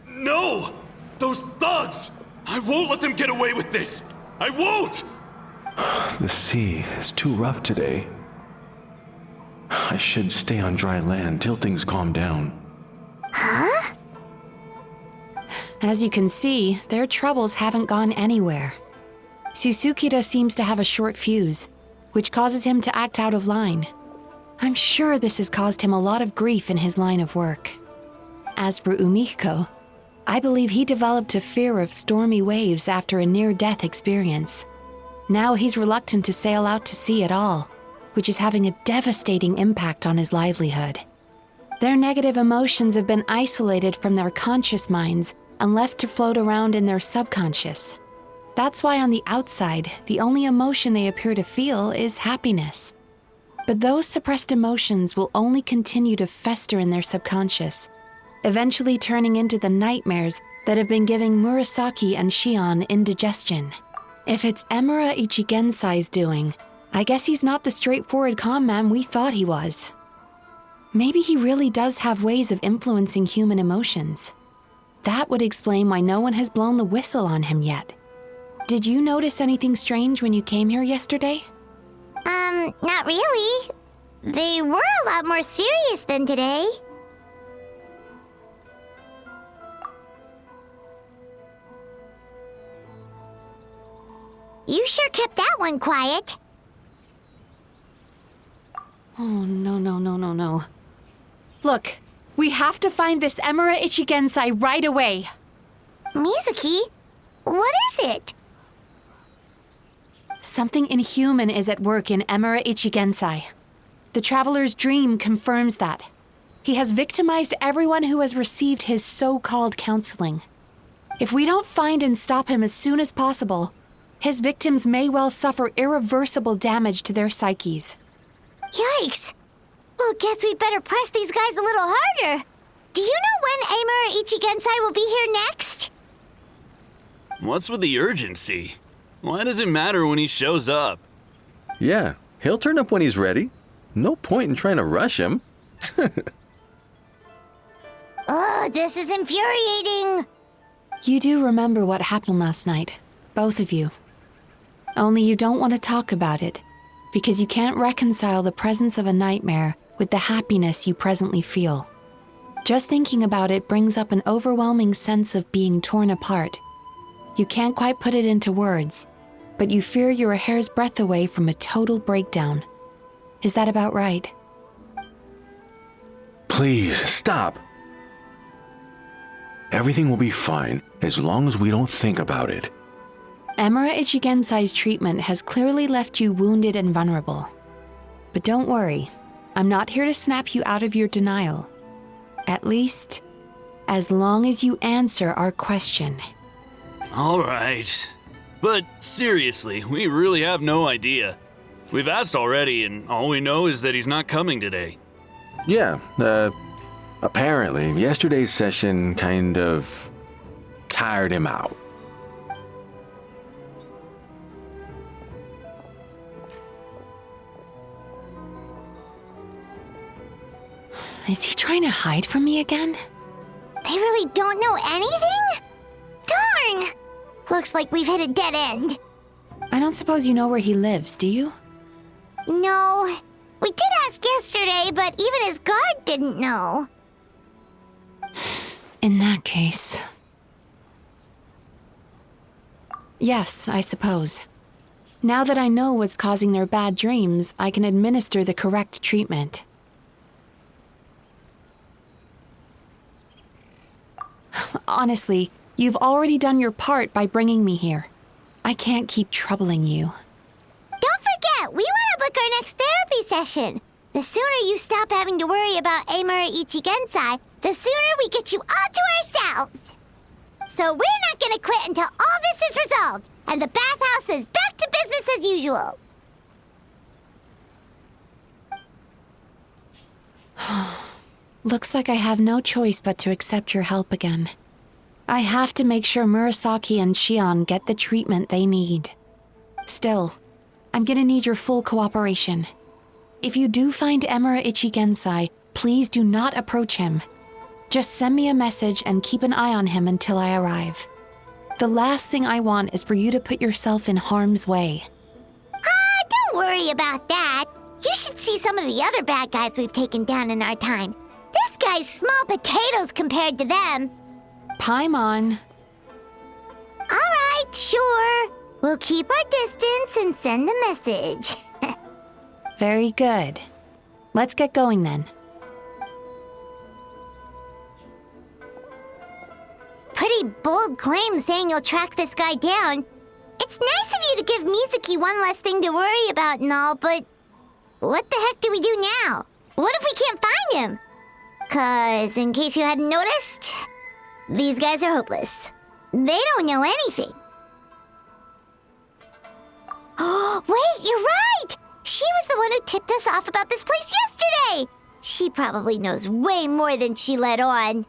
No! Those thugs! I won't let them get away with this! I won't! The sea is too rough today. I should stay on dry land till things calm down. Huh? As you can see, their troubles haven't gone anywhere. Susukira seems to have a short fuse, which causes him to act out of line. I'm sure this has caused him a lot of grief in his line of work. As for Umihiko, I believe he developed a fear of stormy waves after a near-death experience. Now he's reluctant to sail out to sea at all, which is having a devastating impact on his livelihood. Their negative emotions have been isolated from their conscious minds and left to float around in their subconscious. That's why on the outside, the only emotion they appear to feel is happiness. But those suppressed emotions will only continue to fester in their subconscious, eventually turning into the nightmares that have been giving Murasaki and Shion indigestion. If it's Emura Ichigensai's doing, I guess he's not the straightforward calm man we thought he was. Maybe he really does have ways of influencing human emotions. That would explain why no one has blown the whistle on him yet. Did you notice anything strange when you came here yesterday? Not really. They were a lot more serious than today. You sure kept that one quiet. Oh, no. Look, We have to find this Emura Ichigensai right away. Mizuki, what is it? Something inhuman is at work in Emura Ichigensai. The Traveler's dream confirms that. He has victimized everyone who has received his so-called counseling. If we don't find and stop him as soon as possible, his victims may well suffer irreversible damage to their psyches. Yikes! Well, guess we better press these guys a little harder. Do you know when Emura Ichigensai will be here next? What's with the urgency? Why does it matter when he shows up? Yeah, he'll turn up when he's ready. No point in trying to rush him. Ugh, this is infuriating. You do remember what happened last night, both of you. Only you don't want to talk about it, because you can't reconcile the presence of a nightmare with the happiness you presently feel. Just thinking about it brings up an overwhelming sense of being torn apart. You can't quite put it into words, but you fear you're a hair's breadth away from a total breakdown. Is that about right? Please, stop. Everything will be fine as long as we don't think about it. Emura Ichigensai's treatment has clearly left you wounded and vulnerable. But don't worry, I'm not here to snap you out of your denial. At least, as long as you answer our question. All right. But seriously, we really have no idea. We've asked already, and all we know is that he's not coming today. Yeah, apparently, yesterday's session kind of tired him out. Is he trying to hide from me again? They really don't know anything? Darn! Looks like we've hit a dead end. I don't suppose you know where he lives, do you? No. We did ask yesterday, but even his guard didn't know. In that case... Yes, I suppose. Now that I know what's causing their bad dreams, I can administer the correct treatment. Honestly, you've already done your part by bringing me here. I can't keep troubling you. Don't forget, we want to book our next therapy session. The sooner you stop having to worry about Emura Ichigensai, the sooner we get you all to ourselves. So we're not going to quit until all this is resolved, and the bathhouse is back to business as usual. Looks like I have no choice but to accept your help again. I have to make sure Murasaki and Shion get the treatment they need. Still, I'm gonna need your full cooperation. If you do find Emura Ichigensai, please do not approach him. Just send me a message and keep an eye on him until I arrive. The last thing I want is for you to put yourself in harm's way. Don't worry about that. You should see some of the other bad guys we've taken down in our time. This guy's small potatoes compared to them. Paimon. All right, sure. We'll keep our distance and send the message. Very good. Let's get going then. Pretty bold claim saying you'll track this guy down. It's nice of you to give Mizuki one less thing to worry about and all, but what the heck do we do now? What if we can't find him? 'Cause, in case you hadn't noticed, these guys are hopeless. They don't know anything. Oh, wait, you're right! She was the one who tipped us off about this place yesterday! She probably knows way more than she let on.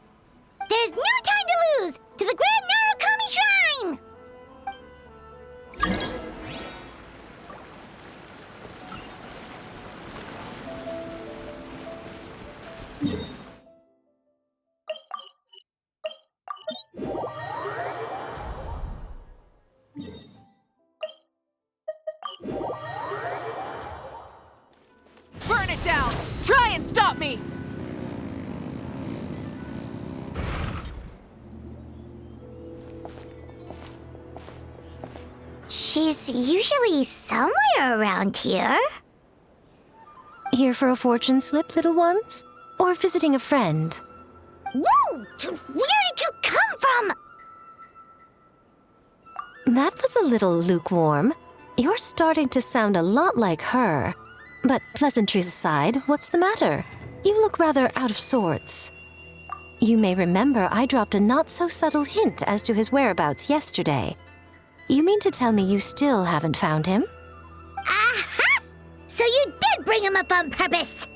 There's no time to lose! To the Grand Narukami Shrine! Burn it down! Try and stop me! She's usually somewhere around here. Here for a fortune slip, little ones? Or visiting a friend? Whoa! Where did you come from? That was a little lukewarm. You're starting to sound a lot like her. But pleasantries aside, what's the matter? You look rather out of sorts. You may remember I dropped a not-so-subtle hint as to his whereabouts yesterday. You mean to tell me you still haven't found him? Aha! So you did bring him up on purpose!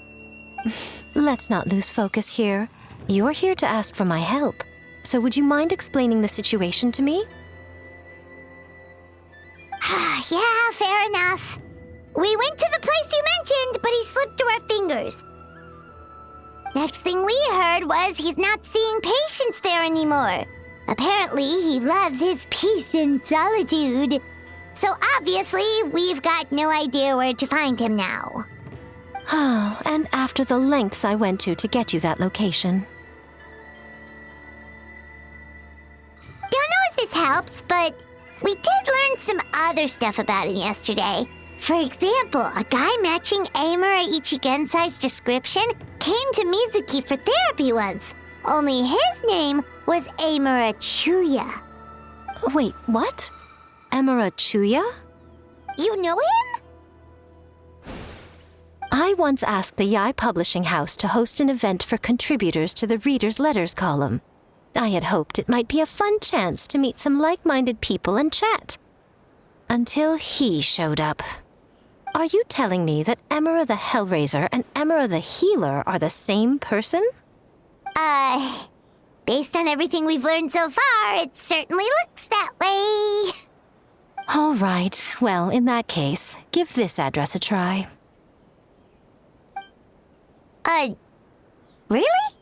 Let's not lose focus here. You're here to ask for my help. So would you mind explaining the situation to me? Yeah, fair enough. We went to the place you mentioned, but he slipped through our fingers. Next thing we heard was he's not seeing patients there anymore. Apparently, he loves his peace and solitude. So obviously, we've got no idea where to find him now. Oh, and after the lengths I went to get you that location. Don't know if this helps, but we did learn some other stuff about him yesterday. For example, a guy matching Amura Ichigensai's description came to Mizuki for therapy once. Only his name was Amura Chuya. Wait, what? Amura Chuya? You know him? I once asked the Yai Publishing House to host an event for contributors to the Reader's Letters column. I had hoped it might be a fun chance to meet some like-minded people and chat. Until he showed up. Are you telling me that Amura the Hellraiser and Amura the Healer are the same person? Based on everything we've learned so far, it certainly looks that way. All right, well, in that case, give this address a try. Really?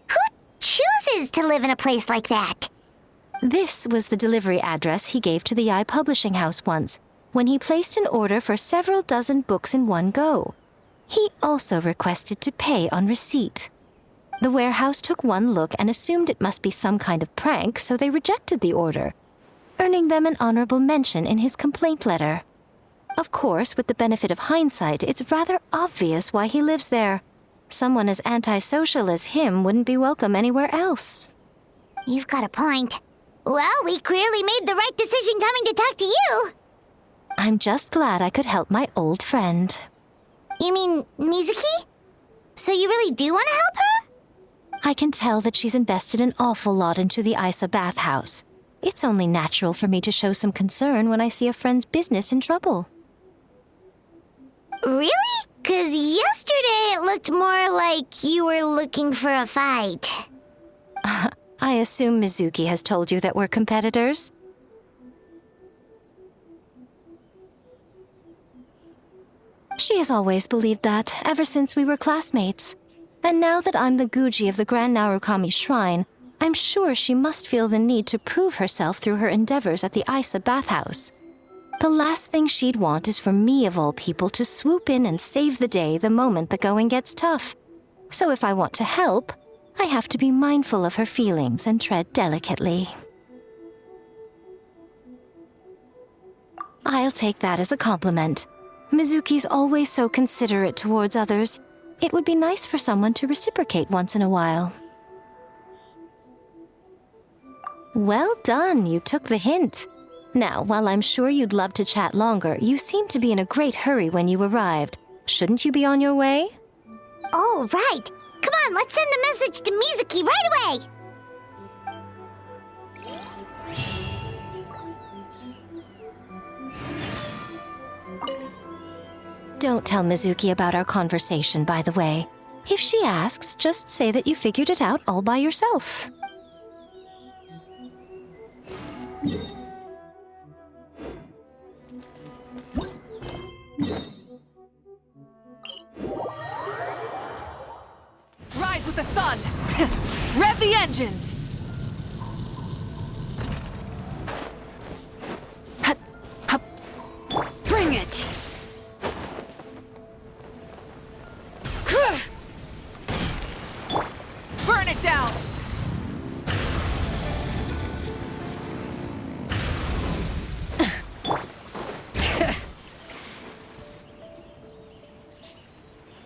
Who chooses to live in a place like that? This was the delivery address he gave to the Yai Publishing House once, when he placed an order for several dozen books in one go. He also requested to pay on receipt. The warehouse took one look and assumed it must be some kind of prank, so they rejected the order, earning them an honorable mention in his complaint letter. Of course, with the benefit of hindsight, it's rather obvious why he lives there. Someone as antisocial as him wouldn't be welcome anywhere else. You've got a point. Well, we clearly made the right decision coming to talk to you. I'm just glad I could help my old friend. You mean Mizuki? So you really do want to help her? I can tell that she's invested an awful lot into the Aisa Bathhouse. It's only natural for me to show some concern when I see a friend's business in trouble. Really? 'Cause yesterday it looked more like you were looking for a fight. I assume Mizuki has told you that we're competitors? She has always believed that, ever since we were classmates. And now that I'm the Guuji of the Grand Narukami Shrine, I'm sure she must feel the need to prove herself through her endeavors at the Aisa Bathhouse. The last thing she'd want is for me, of all people, to swoop in and save the day the moment the going gets tough. So if I want to help, I have to be mindful of her feelings and tread delicately. I'll take that as a compliment. Mizuki's always so considerate towards others. It would be nice for someone to reciprocate once in a while. Well done, you took the hint. Now, while I'm sure you'd love to chat longer, you seemed to be in a great hurry when you arrived. Shouldn't you be on your way? Oh, right. Come on, let's send a message to Mizuki right away. Don't tell Mizuki about our conversation, by the way. If she asks, just say that you figured it out all by yourself. Rise with the sun! Rev the engines! Bring it! Burn it down!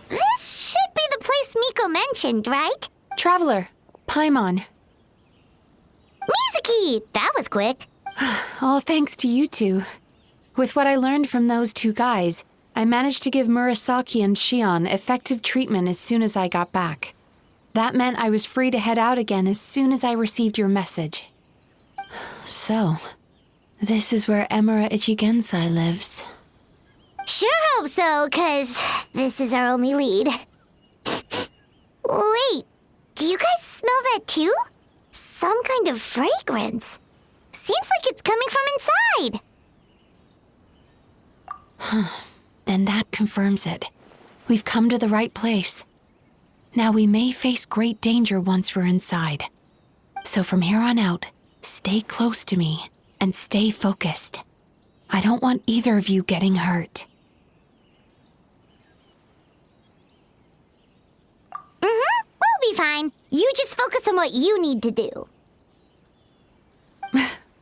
This should be the place Miko mentioned, right? Traveler, Paimon. Mizuki! That was quick. All thanks to you two. With what I learned from those two guys, I managed to give Murasaki and Shion effective treatment as soon as I got back. That meant I was free to head out again as soon as I received your message. So, this is where Emura Ichigensai lives. Sure hope so, 'cause this is our only lead. Wait, do you guys smell that too? Some kind of fragrance. Seems like it's coming from inside. Then that confirms it. We've come to the right place. Now we may face great danger once we're inside. So from here on out, stay close to me and stay focused. I don't want either of you getting hurt. We'll be fine. You just focus on what you need to do.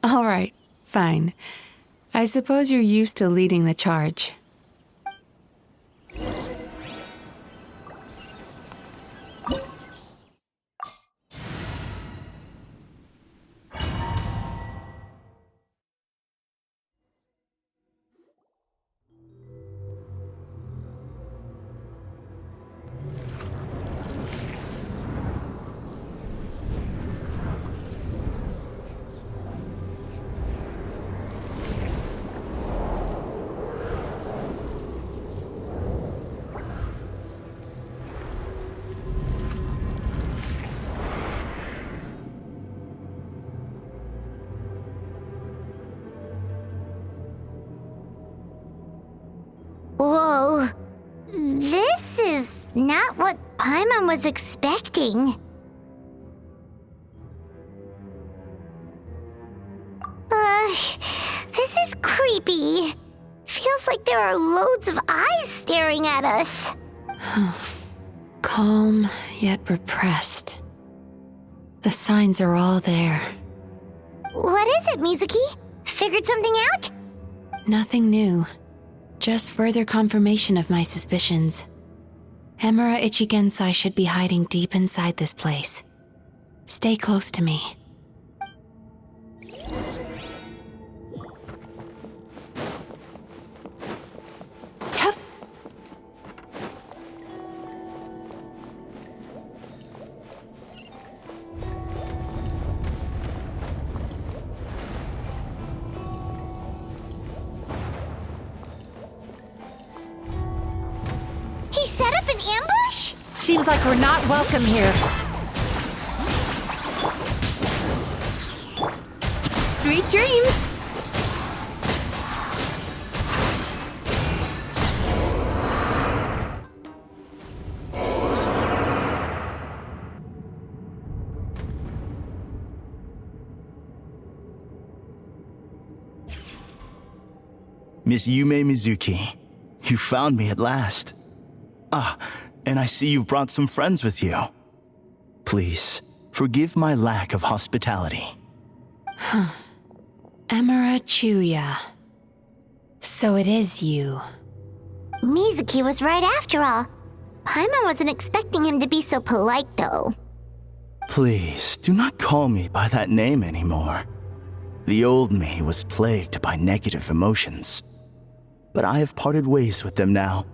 All right, fine. I suppose you're used to leading the charge. Whoa. This is not what Paimon was expecting. This is creepy. Feels like there are loads of eyes staring at us. Calm, yet repressed. The signs are all there. What is it, Mizuki? Figured something out? Nothing new. Just further confirmation of my suspicions. Emura Ichigensai should be hiding deep inside this place. Stay close to me. He set up an ambush? Seems like we're not welcome here. Sweet dreams! Miss Yumemizuki, you found me at last. Ah, and I see you've brought some friends with you. Please, forgive my lack of hospitality. Emura Chuya. So it is you. Mizuki was right after all. Paimon wasn't expecting him to be so polite, though. Please, do not call me by that name anymore. The old me was plagued by negative emotions, but I have parted ways with them now.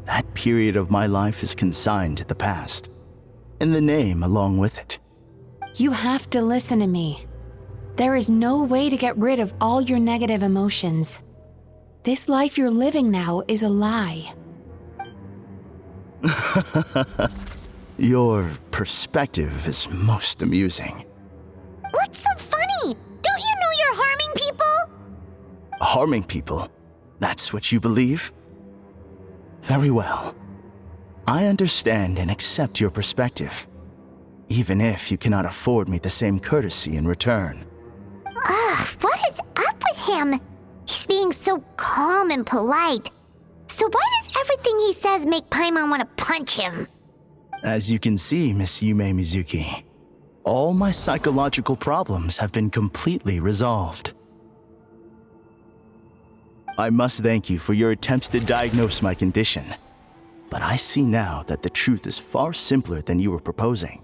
That period of my life is consigned to the past, and the name along with it. You have to listen to me. There is no way to get rid of all your negative emotions. This life you're living now is a lie. Your perspective is most amusing. What's so funny? Don't you know you're harming people? Harming people? That's what you believe? Very well. I understand and accept your perspective, even if you cannot afford me the same courtesy in return. What is up with him? He's being so calm and polite. So why does everything he says make Paimon want to punch him? As you can see, Miss Yumemizuki, all my psychological problems have been completely resolved. I must thank you for your attempts to diagnose my condition, but I see now that the truth is far simpler than you were proposing.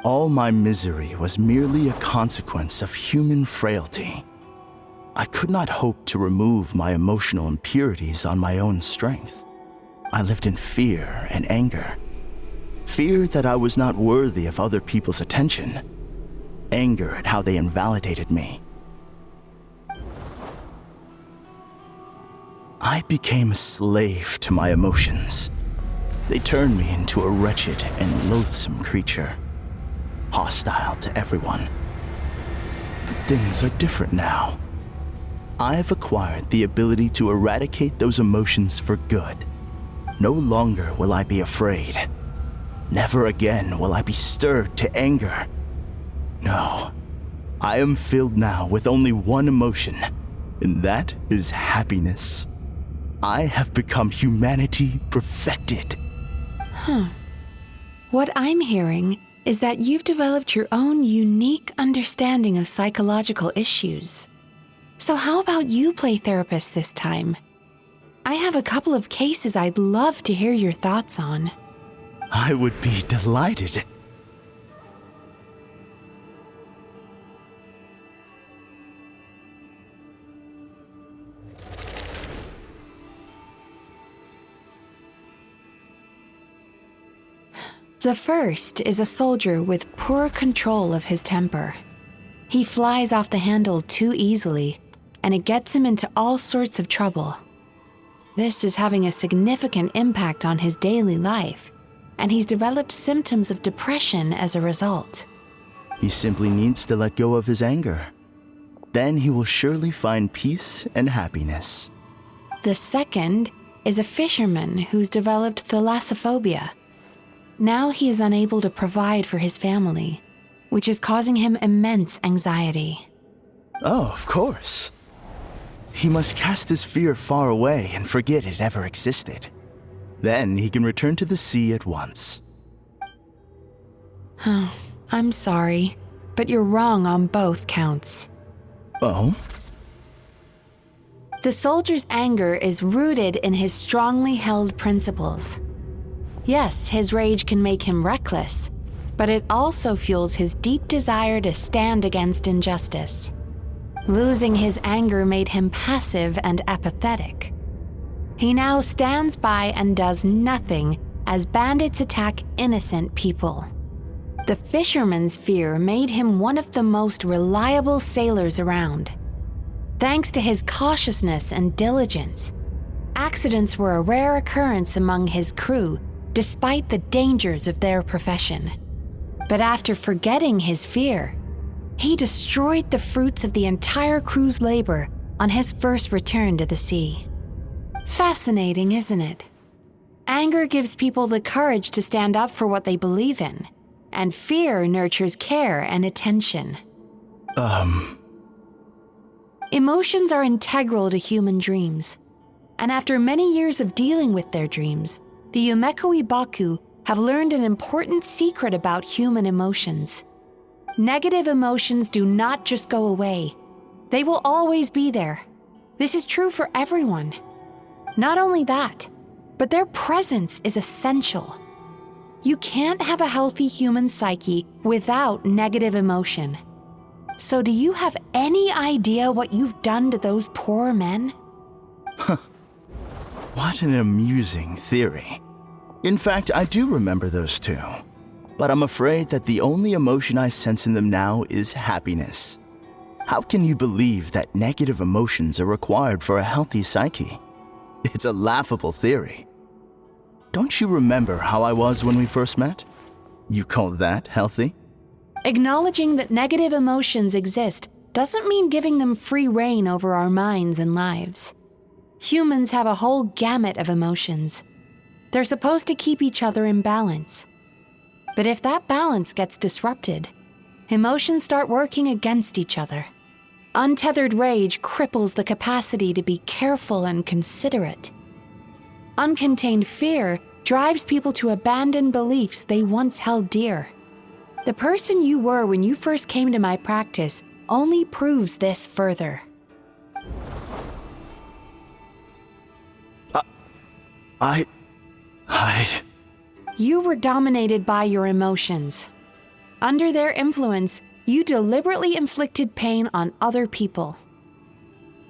All my misery was merely a consequence of human frailty. I could not hope to remove my emotional impurities on my own strength. I lived in fear and anger. Fear that I was not worthy of other people's attention. Anger at how they invalidated me. I became a slave to my emotions. They turned me into a wretched and loathsome creature, hostile to everyone. But things are different now. I have acquired the ability to eradicate those emotions for good. No longer will I be afraid. Never again will I be stirred to anger. No, I am filled now with only one emotion, and that is happiness. I have become humanity perfected. What I'm hearing is that you've developed your own unique understanding of psychological issues. So how about you play therapist this time? I have a couple of cases I'd love to hear your thoughts on. I would be delighted. The first is a soldier with poor control of his temper. He flies off the handle too easily, and it gets him into all sorts of trouble. This is having a significant impact on his daily life, and he's developed symptoms of depression as a result. He simply needs to let go of his anger. Then he will surely find peace and happiness. The second is a fisherman who's developed thalassophobia. Now he is unable to provide for his family, which is causing him immense anxiety. Oh, of course. He must cast his fear far away and forget it ever existed. Then he can return to the sea at once. Oh, I'm sorry, but you're wrong on both counts. Oh? The soldier's anger is rooted in his strongly held principles. Yes, his rage can make him reckless, but it also fuels his deep desire to stand against injustice. Losing his anger made him passive and apathetic. He now stands by and does nothing as bandits attack innocent people. The fisherman's fear made him one of the most reliable sailors around. Thanks to his cautiousness and diligence, accidents were a rare occurrence among his crew despite the dangers of their profession. But after forgetting his fear, he destroyed the fruits of the entire crew's labor on his first return to the sea. Fascinating, isn't it? Anger gives people the courage to stand up for what they believe in, and fear nurtures care and attention. Emotions are integral to human dreams, and after many years of dealing with their dreams, the Yumemizuki Mizuki have learned an important secret about human emotions. Negative emotions do not just go away. They will always be there. This is true for everyone. Not only that, but their presence is essential. You can't have a healthy human psyche without negative emotion. So do you have any idea what you've done to those poor men? What an amusing theory. In fact, I do remember those two. But I'm afraid that the only emotion I sense in them now is happiness. How can you believe that negative emotions are required for a healthy psyche? It's a laughable theory. Don't you remember how I was when we first met? You call that healthy? Acknowledging that negative emotions exist doesn't mean giving them free rein over our minds and lives. Humans have a whole gamut of emotions. They're supposed to keep each other in balance. But if that balance gets disrupted, emotions start working against each other. Untethered rage cripples the capacity to be careful and considerate. Uncontained fear drives people to abandon beliefs they once held dear. The person you were when you first came to my practice only proves this further. I... You were dominated by your emotions. Under their influence, you deliberately inflicted pain on other people.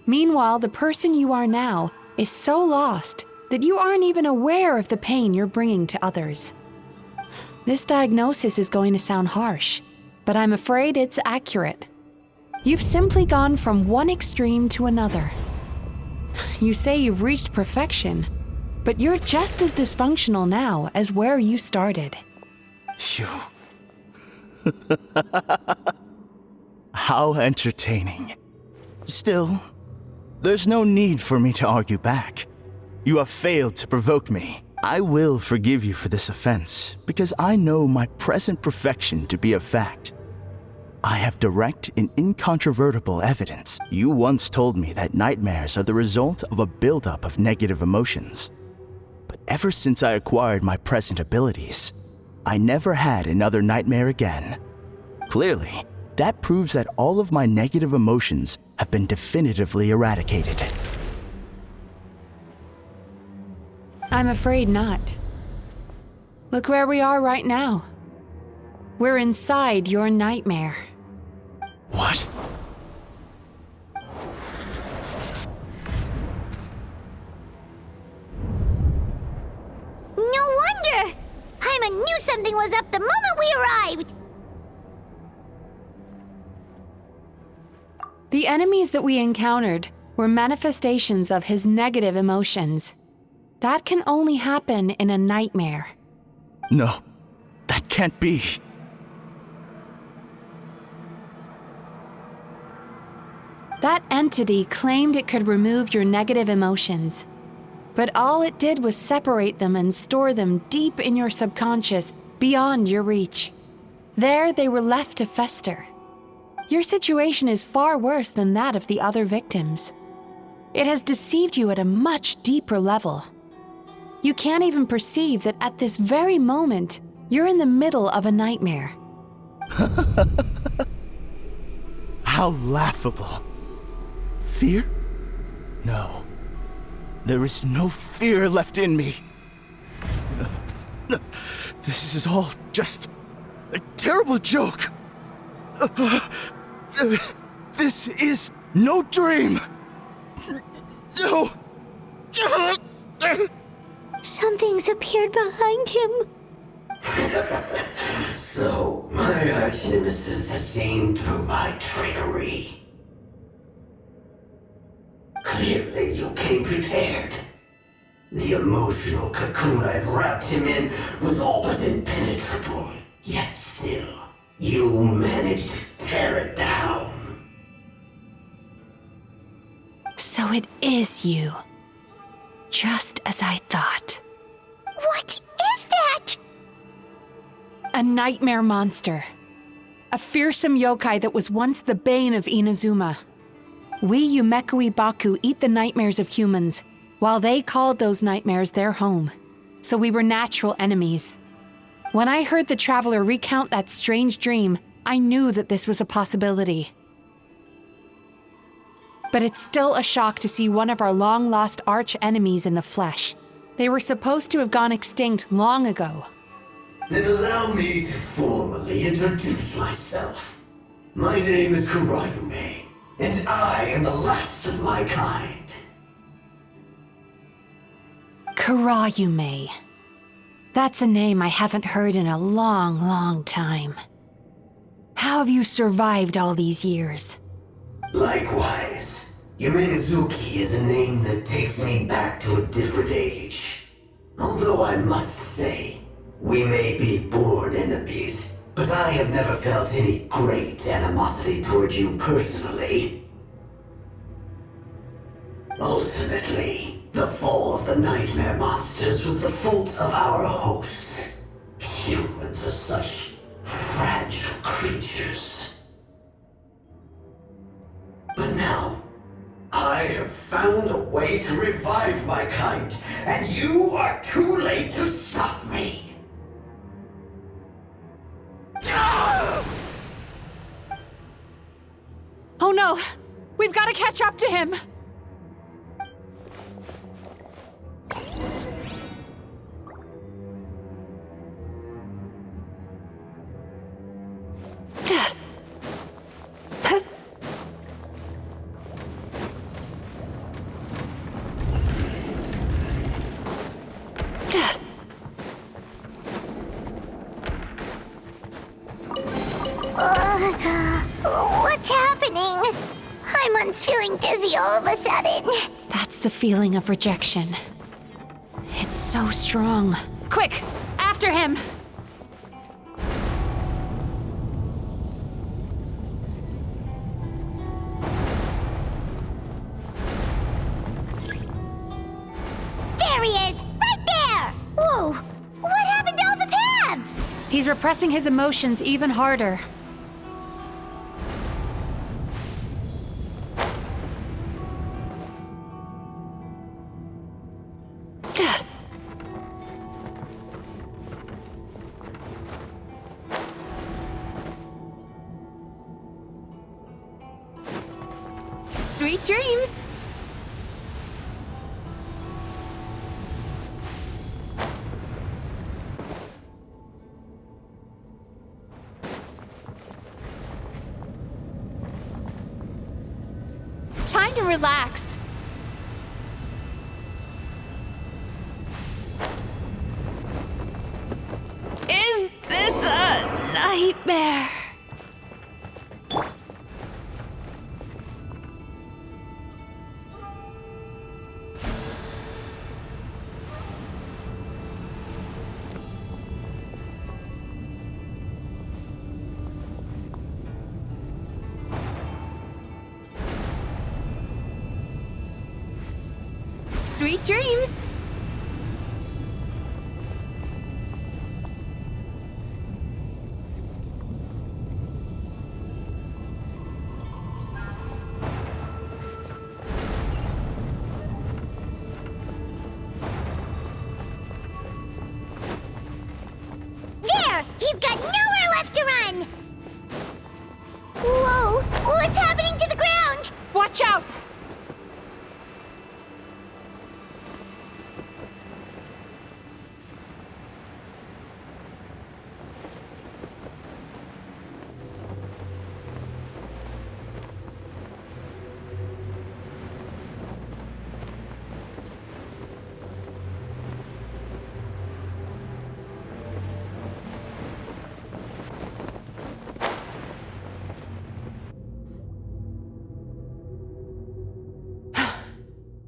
Meanwhile, the person you are now is so lost that you aren't even aware of the pain you're bringing to others. This diagnosis is going to sound harsh, but I'm afraid it's accurate. You've simply gone from one extreme to another. You say you've reached perfection, but you're just as dysfunctional now as where you started. Phew. How entertaining. Still, there's no need for me to argue back. You have failed to provoke me. I will forgive you for this offense, because I know my present perfection to be a fact. I have direct and incontrovertible evidence. You once told me that nightmares are the result of a buildup of negative emotions. But ever since I acquired my present abilities, I never had another nightmare again. Clearly, that proves that all of my negative emotions have been definitively eradicated. I'm afraid not. Look where we are right now. We're inside your nightmare. What? No wonder! Hyma knew something was up the moment we arrived! The enemies that we encountered were manifestations of his negative emotions. That can only happen in a nightmare. No, that can't be. That entity claimed it could remove your negative emotions, but all it did was separate them and store them deep in your subconscious, beyond your reach. There they were left to fester. Your situation is far worse than that of the other victims. It has deceived you at a much deeper level. You can't even perceive that at this very moment, you're in the middle of a nightmare. How laughable. Fear? No. There is no fear left in me. This is all just a terrible joke. This is no dream. No. Something's appeared behind him. So, my arch-nemesis has seen through my trickery. Clearly, you came prepared. The emotional cocoon I'd wrapped him in was all but impenetrable. Yet still, you managed to tear it down. So it is you. Just as I thought. What is that? A nightmare monster. A fearsome yokai that was once the bane of Inazuma. We Yumemizuki Baku eat the nightmares of humans, while they called those nightmares their home. So we were natural enemies. When I heard the traveler recount that strange dream, I knew that this was a possibility. But it's still a shock to see one of our long-lost arch-enemies in the flesh. They were supposed to have gone extinct long ago. Then allow me to formally introduce myself. My name is Kurayume, and I am the last of my kind. Kurayume. That's a name I haven't heard in a long, long time. How have you survived all these years? Likewise. Yumemizuki is a name that takes me back to a different age. Although I must say, we may be born enemies, but I have never felt any great animosity toward you personally. Ultimately, the fall of the nightmare monsters was the fault of our hosts. Humans are such fragile creatures. But now, I have found a way to revive my kind, and you are too late to stop me! Oh no! We've got to catch up to him! dizzy all of a sudden. That's the feeling of rejection. It's so strong. Quick! After him! There he is! Right there! Whoa! What happened to all the paths? He's repressing his emotions even harder. Sweet dreams! Time to relax. Is this a nightmare? Sweet dreams! There! He's got nowhere left to run! Whoa! What's happening to the ground? Watch out!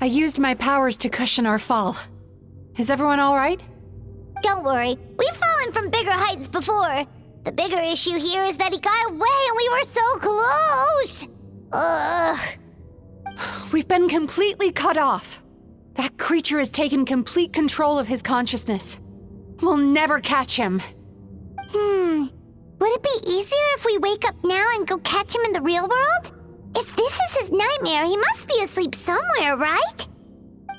I used my powers to cushion our fall. Is everyone all right? Don't worry, we've fallen from bigger heights before. The bigger issue here is that he got away and we were so close! Ugh. We've been completely cut off. That creature has taken complete control of his consciousness. We'll never catch him. Would it be easier if we wake up now and go catch him in the real world? If this is his nightmare, he must be asleep somewhere, right?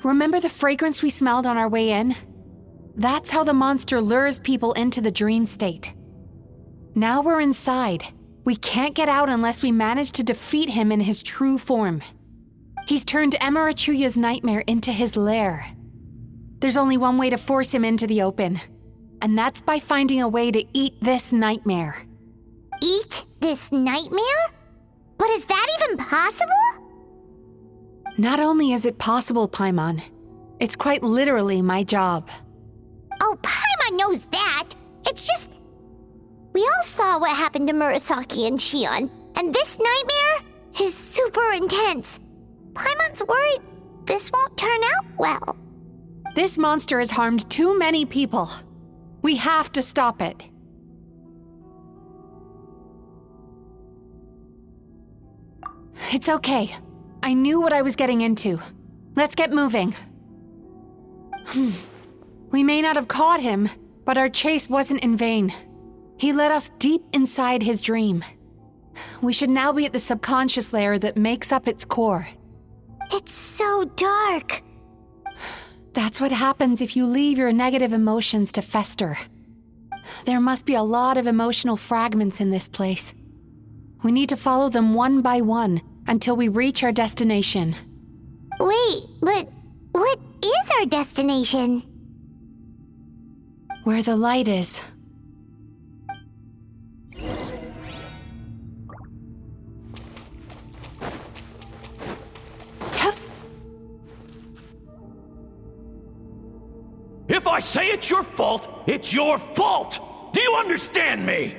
Remember the fragrance we smelled on our way in? That's how the monster lures people into the dream state. Now we're inside. We can't get out unless we manage to defeat him in his true form. He's turned Emirachuya's nightmare into his lair. There's only one way to force him into the open, and that's by finding a way to eat this nightmare. Eat this nightmare? But is that even possible? Not only is it possible, Paimon, it's quite literally my job. Oh, Paimon knows that. It's just... We all saw what happened to Murasaki and Shion, and this nightmare is super intense. Paimon's worried this won't turn out well. This monster has harmed too many people. We have to stop it. It's okay. I knew what I was getting into. Let's get moving. We may not have caught him, but our chase wasn't in vain. He led us deep inside his dream. We should now be at the subconscious layer that makes up its core. It's so dark. That's what happens if you leave your negative emotions to fester. There must be a lot of emotional fragments in this place. We need to follow them one by one until we reach our destination. Wait, but what is our destination? Where the light is. If I say it's your fault, it's your fault! Do you understand me?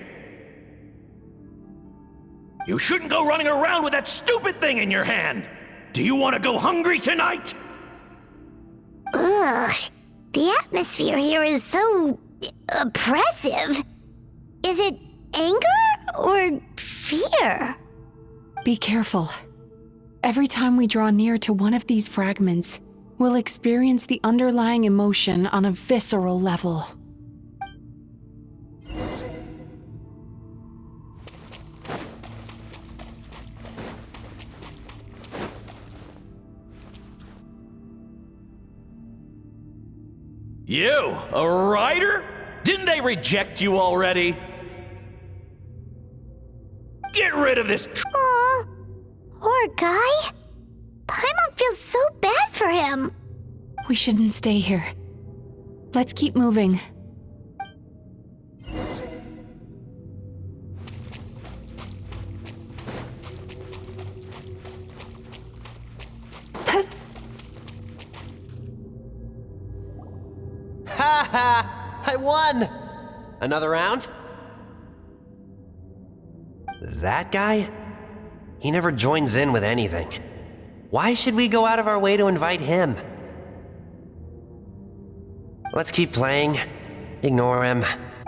You shouldn't go running around with that stupid thing in your hand! Do you want to go hungry tonight? Ugh. The atmosphere here is so oppressive. Is it anger or fear? Be careful. Every time we draw near to one of these fragments, we'll experience the underlying emotion on a visceral level. You, a writer? Didn't they reject you already? Get rid of this Aw, poor guy. Paimon feels so bad for him. We shouldn't stay here. Let's keep moving. Ha ha! I won! Another round? That guy? He never joins in with anything. Why should we go out of our way to invite him? Let's keep playing. Ignore him.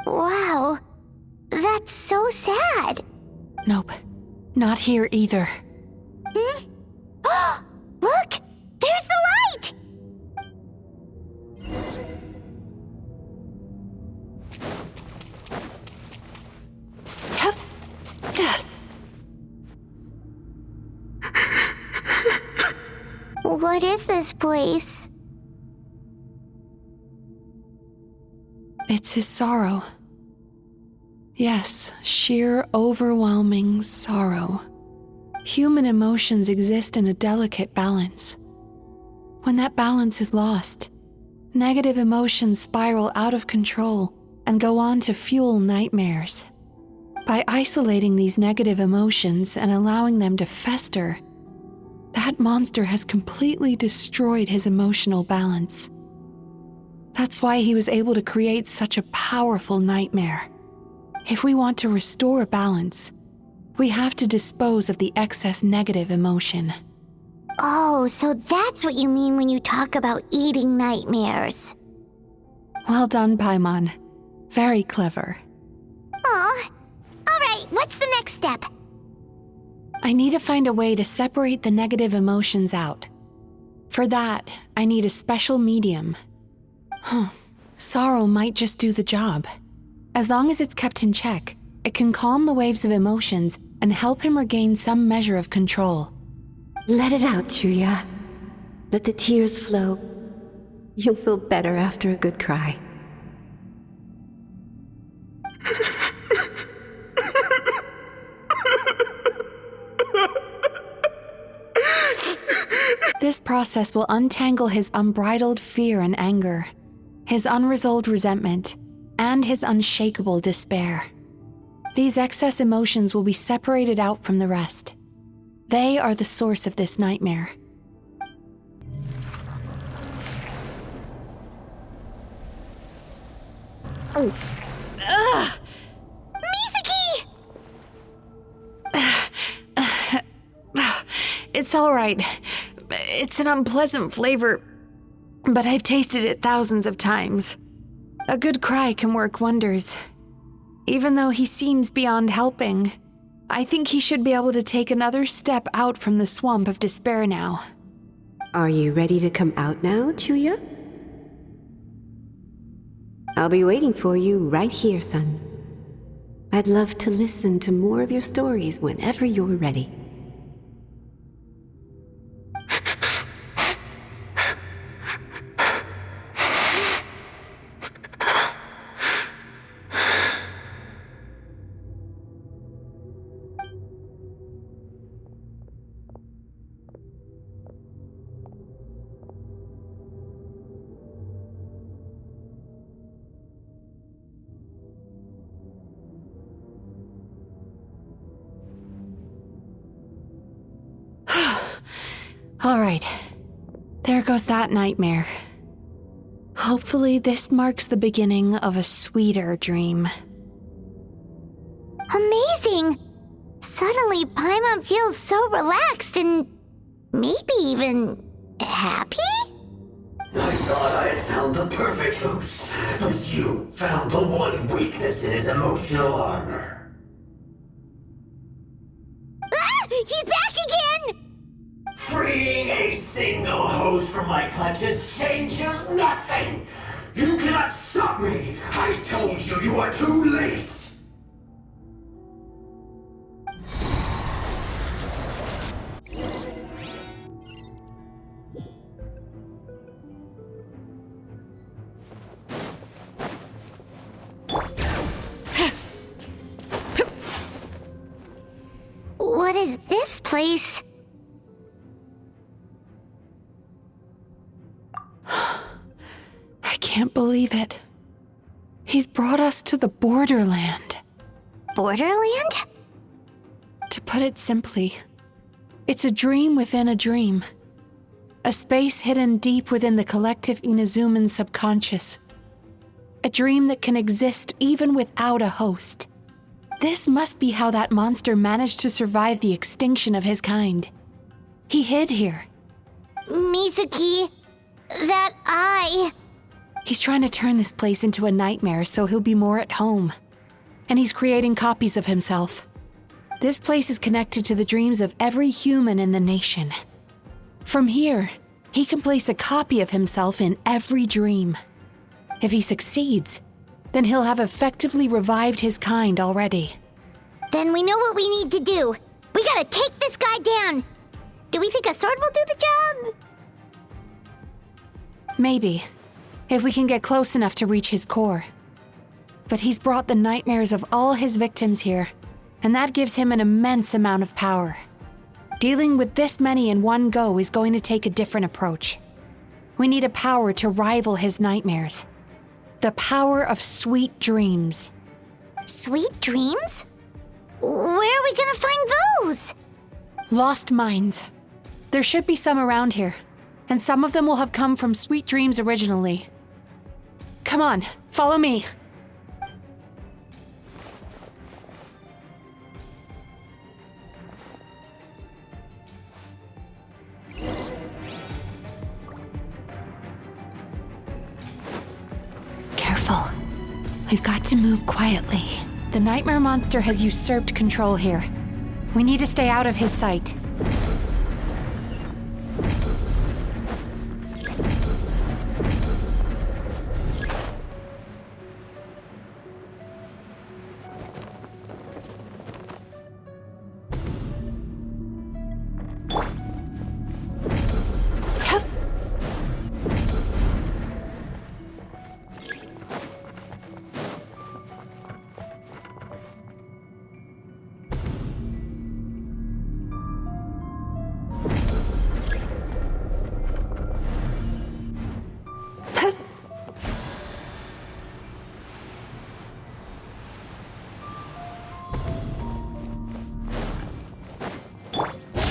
Wow, that's so sad. Nope, not here either. Hmm? Look! There's the light! What is this place? It's his sorrow. Yes, sheer overwhelming sorrow. Human emotions exist in a delicate balance. When that balance is lost, negative emotions spiral out of control and go on to fuel nightmares. By isolating these negative emotions and allowing them to fester, that monster has completely destroyed his emotional balance. That's why he was able to create such a powerful nightmare. If we want to restore balance, we have to dispose of the excess negative emotion. Oh, so that's what you mean when you talk about eating nightmares. Well done, Paimon. Very clever. Aw. Alright, what's the next step? I need to find a way to separate the negative emotions out. For that, I need a special medium. Sorrow might just do the job. As long as it's kept in check, it can calm the waves of emotions and help him regain some measure of control. Let it out, Chuya. Let the tears flow. You'll feel better after a good cry. This process will untangle his unbridled fear and anger, his unresolved resentment, and his unshakable despair. These excess emotions will be separated out from the rest. They are the source of this nightmare. Ugh! Mizuki! It's all right. It's an unpleasant flavor, but I've tasted it thousands of times. A good cry can work wonders. Even though he seems beyond helping, I think he should be able to take another step out from the swamp of despair now. Are you ready to come out now, Chuya? I'll be waiting for you right here, son. I'd love to listen to more of your stories whenever you're ready. All right, there goes that nightmare. Hopefully this marks the beginning of a sweeter dream. Amazing! Suddenly, Paimon feels so relaxed and Maybe even happy? I thought I had found the perfect host, but you found the one weakness in his emotional armor. Ah! He's back again! Freeing a single host from my clutches changes nothing! You cannot stop me! I told you you are too late! What is this place? I can't believe it. He's brought us to the borderland. Borderland? To put it simply, it's a dream within a dream. A space hidden deep within the collective Inazuman subconscious. A dream that can exist even without a host. This must be how that monster managed to survive the extinction of his kind. He hid here. Mizuki, that eye. He's trying to turn this place into a nightmare so he'll be more at home. And he's creating copies of himself. This place is connected to the dreams of every human in the nation. From here, he can place a copy of himself in every dream. If he succeeds, then he'll have effectively revived his kind already. Then we know what we need to do. We gotta take this guy down. Do we think a sword will do the job? Maybe, if we can get close enough to reach his core. But he's brought the nightmares of all his victims here, and that gives him an immense amount of power. Dealing with this many in one go is going to take a different approach. We need a power to rival his nightmares. The power of sweet dreams. Sweet dreams? Where are we gonna find those? Lost minds. There should be some around here, and some of them will have come from sweet dreams originally. Come on, follow me. Careful. We've got to move quietly. The nightmare monster has usurped control here. We need to stay out of his sight.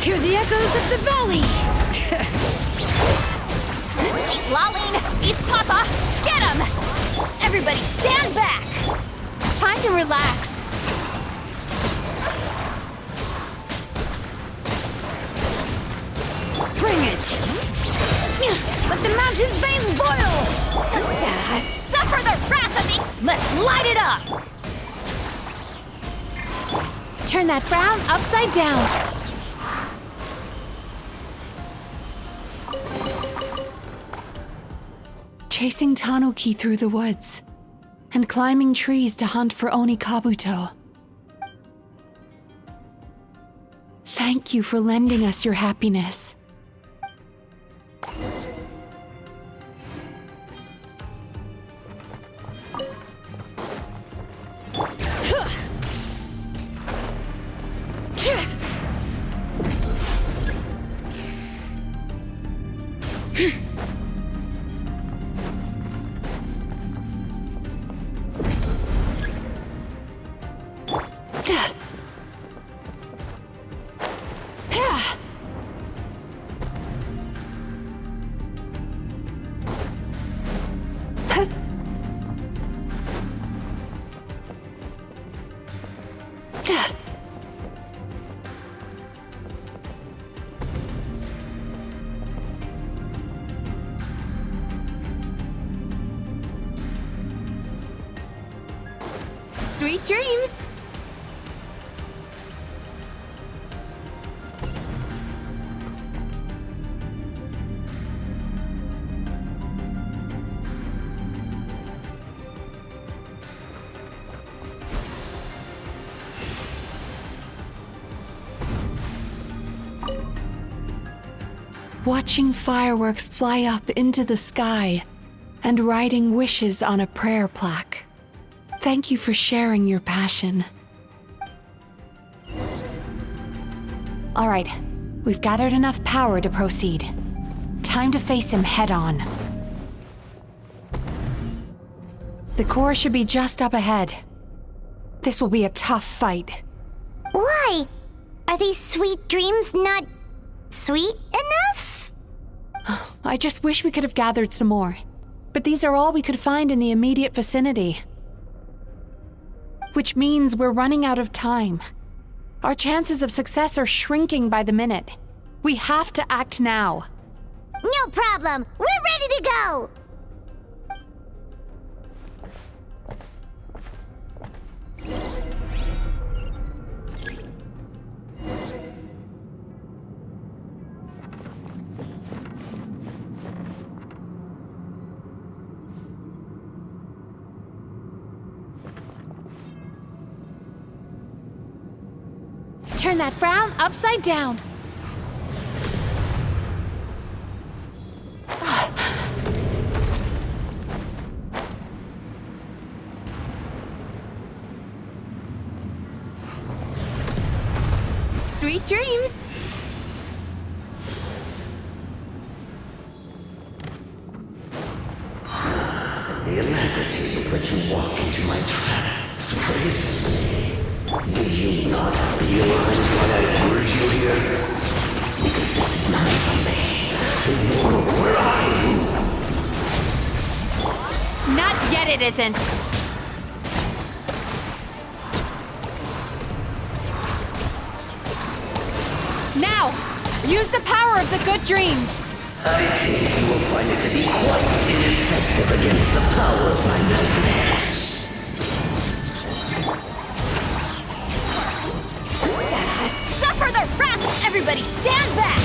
Hear the echoes of the valley! Lolling! Eat Papa! Get him! Everybody stand back! Time to relax. Bring it! Let the mountain's veins boil! Suffer the wrath of me! Let's light it up! Turn that frown upside down. Chasing Tanuki through the woods, and climbing trees to hunt for Oni Kabuto. Thank you for lending us your happiness. Sweet dreams! Watching fireworks fly up into the sky and writing wishes on a prayer plaque. Thank you for sharing your passion. All right, we've gathered enough power to proceed. Time to face him head on. The core should be just up ahead. This will be a tough fight. Why? Are these sweet dreams not sweet enough? I just wish we could have gathered some more. But these are all we could find in the immediate vicinity. Which means we're running out of time. Our chances of success are shrinking by the minute. We have to act now. No problem. We're ready to go. Turn that frown upside down. Sweet dreams. The alacrity with which you walk into my trap surprises me. Do you not realize why I lured you here? Because this is my domain, the world where I rule. Not yet, it isn't. Now, use the power of the good dreams. I think you will find it to be quite ineffective against the power of my nightmares. Suffer the wrath! Everybody stand back!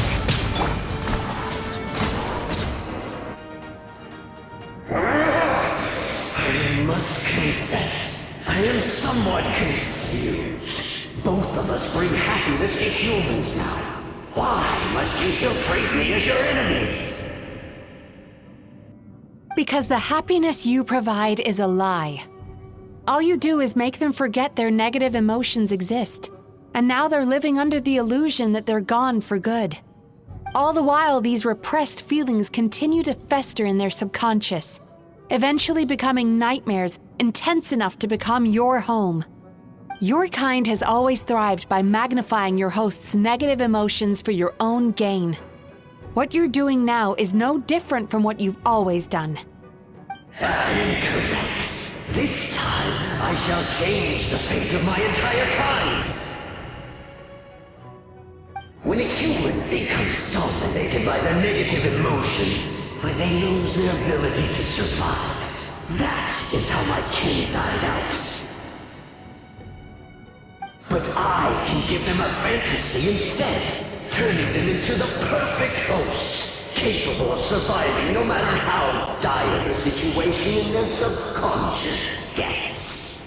I must confess, I am somewhat confused. Both of us bring happiness to humans now. Why must you still treat me as your enemy? Because the happiness you provide is a lie. All you do is make them forget their negative emotions exist. And now they're living under the illusion that they're gone for good. All the while, these repressed feelings continue to fester in their subconscious, eventually becoming nightmares intense enough to become your home. Your kind has always thrived by magnifying your host's negative emotions for your own gain. What you're doing now is no different from what you've always done. I am correct. This time, I shall change the fate of my entire kind. When a human becomes dominated by their negative emotions, when they lose their ability to survive, that is how my kin died out. But I can give them a fantasy instead, turning them into the perfect hosts, capable of surviving no matter how dire the situation in their subconscious gets.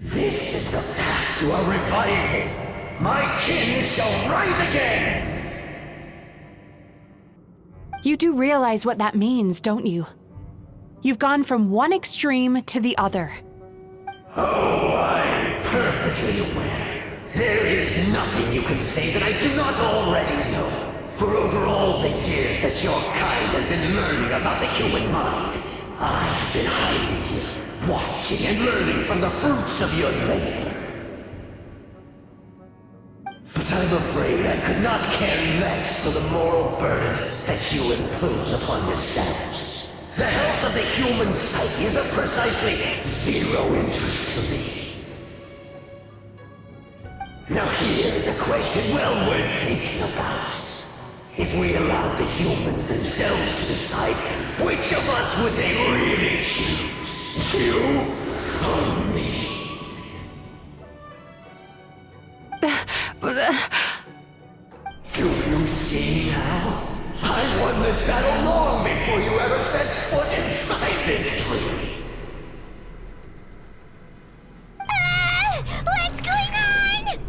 This is the path to a revival. My kin shall rise again! You do realize what that means, don't you? You've gone from one extreme to the other. Oh, I'm perfectly aware. There is nothing you can say that I do not already know. For over all the years that your kind has been learning about the human mind, I have been hiding here, watching and learning from the fruits of your labor. But I'm afraid I could not care less for the moral burdens that you impose upon yourselves. The health of the human psyche is of precisely zero interest to me. Now here's a question well worth thinking about. If we allowed the humans themselves to decide, which of us would they really choose? You on me. Do you see now? I won this battle long before you ever set foot inside this tree. What's going on?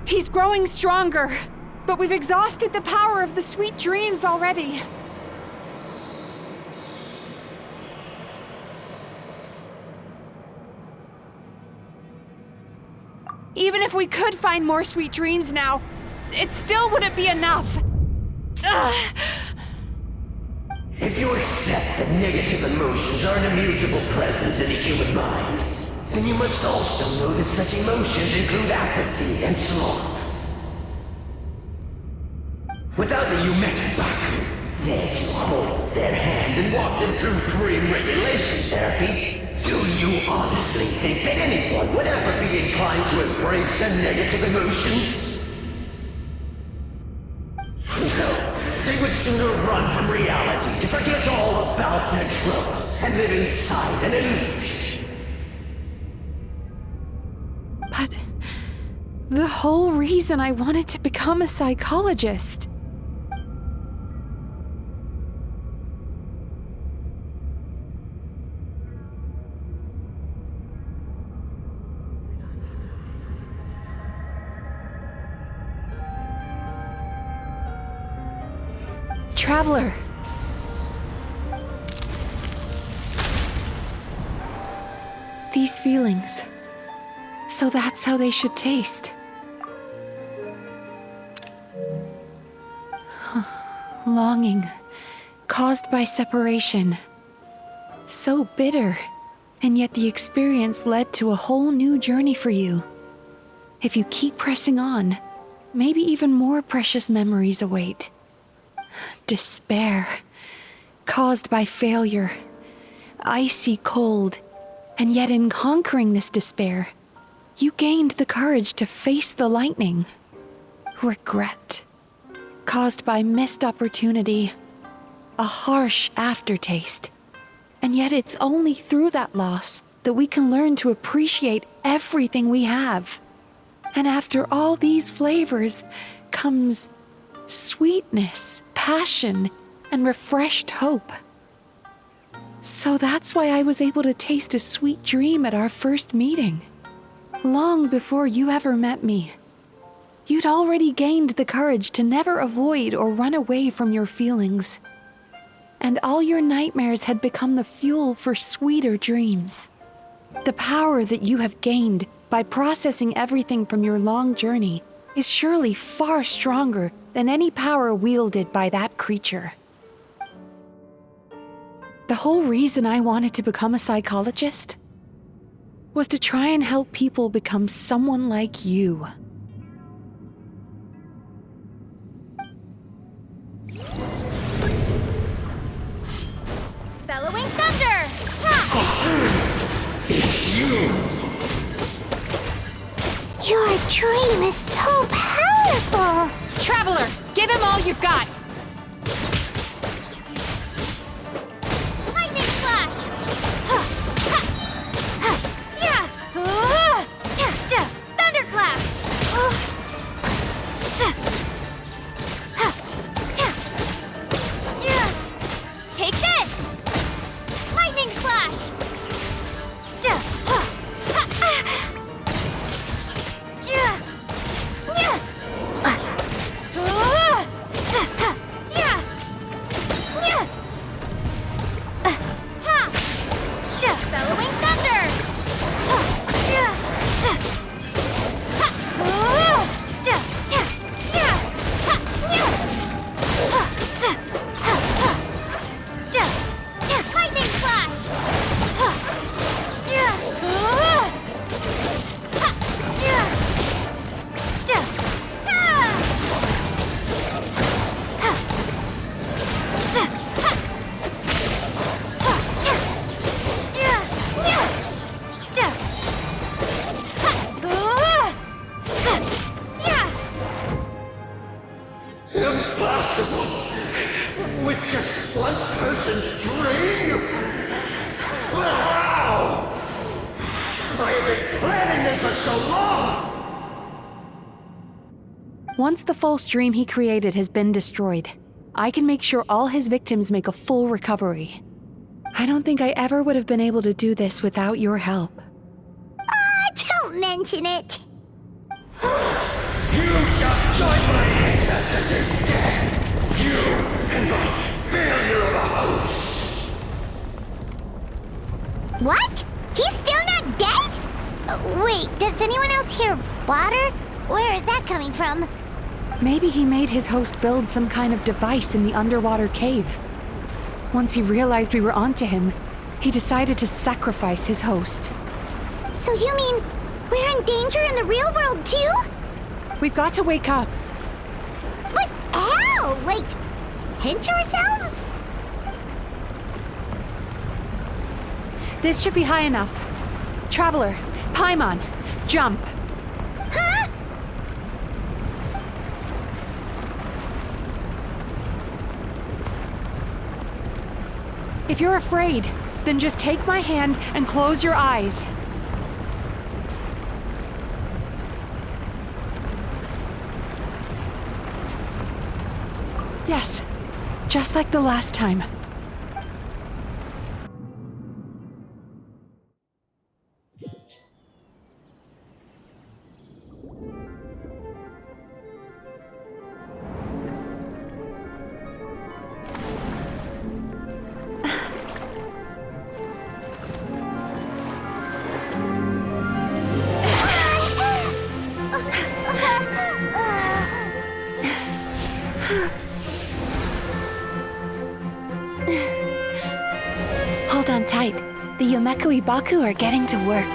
He's growing stronger, but we've exhausted the power of the sweet dreams already. Even if we could find more sweet dreams now, it still wouldn't be enough. If you accept that negative emotions are an immutable presence in the human mind, then you must also know that such emotions include apathy and sloth. Without the Yumemizuki there to hold their hand and walk them through dream regulation therapy, do you honestly think that anyone would ever be inclined to embrace the negative emotions? No, they would sooner run from reality to forget all about their troubles and live inside an illusion. But the whole reason I wanted to become a psychologist. Traveler. These feelings. So that's how they should taste. Longing, caused by separation. So bitter, and yet the experience led to a whole new journey for you. If you keep pressing on, maybe even more precious memories await. Despair, caused by failure. Icy cold, and yet in conquering this despair, you gained the courage to face the lightning. Regret, caused by missed opportunity. A harsh aftertaste. And yet it's only through that loss that we can learn to appreciate everything we have. And after all these flavors comes sweetness, passion, and refreshed hope. So that's why I was able to taste a sweet dream at our first meeting. Long before you ever met me. You'd already gained the courage to never avoid or run away from your feelings. And all your nightmares had become the fuel for sweeter dreams. The power that you have gained by processing everything from your long journey is surely far stronger than any power wielded by that creature. The whole reason I wanted to become a psychologist was to try and help people become someone like you. Bellowing thunder! It's you! Your dream is so powerful! Traveler, give him all you've got! Lightning slash! Thunderclap! Take this! Lightning slash! Bellowing thunder! Lightning slash! Impossible! with just one person's dream? But how? I have been planning this for so long! Once the false dream he created has been destroyed, I can make sure all his victims make a full recovery. I don't think I ever would have been able to do this without your help. Don't mention it. You shall join my ancestors in death! You and my failure of a host! What? He's still not dead? Wait, does anyone else hear water? Where is that coming from? Maybe he made his host build some kind of device in the underwater cave. Once he realized we were onto him, he decided to sacrifice his host. So you mean we're in danger in the real world too? We've got to wake up. But how? Like, pinch ourselves? This should be high enough. Traveler, Paimon, jump. Huh? If you're afraid, then just take my hand and close your eyes. Yes, just like the last time. Hold on tight. The Yumemizuki are getting to work.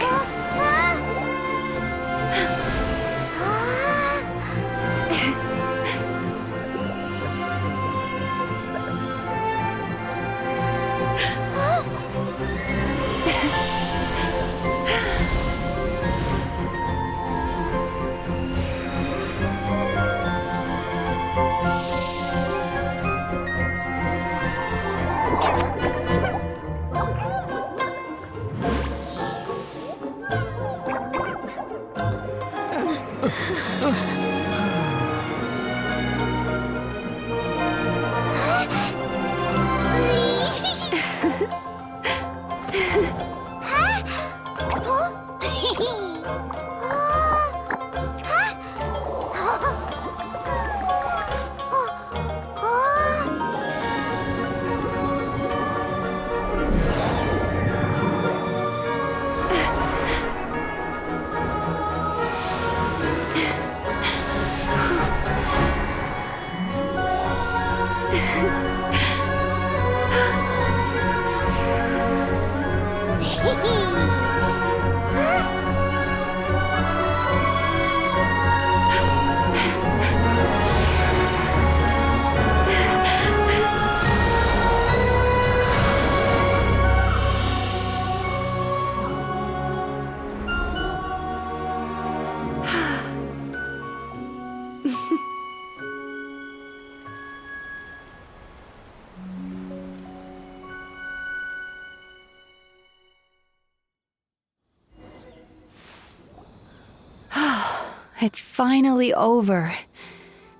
It's finally over.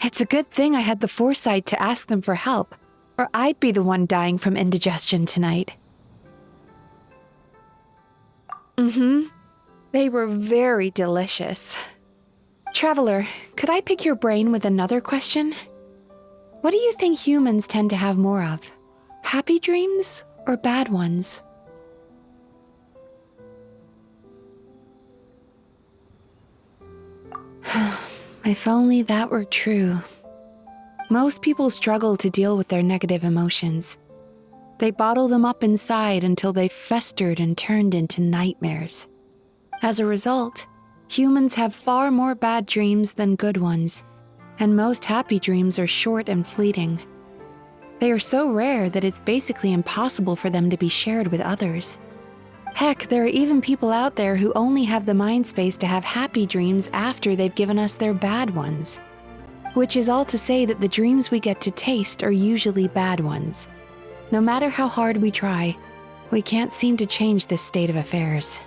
It's a good thing I had the foresight to ask them for help, or I'd be the one dying from indigestion tonight. They were very delicious. Traveler, could I pick your brain with another question? What do you think humans tend to have more of? Happy dreams or bad ones? If only that were true. Most people struggle to deal with their negative emotions. They bottle them up inside until they've festered and turned into nightmares. As a result, humans have far more bad dreams than good ones, and most happy dreams are short and fleeting. They are so rare that it's basically impossible for them to be shared with others. Heck, there are even people out there who only have the mind space to have happy dreams after they've given us their bad ones. Which is all to say that the dreams we get to taste are usually bad ones. No matter how hard we try, we can't seem to change this state of affairs.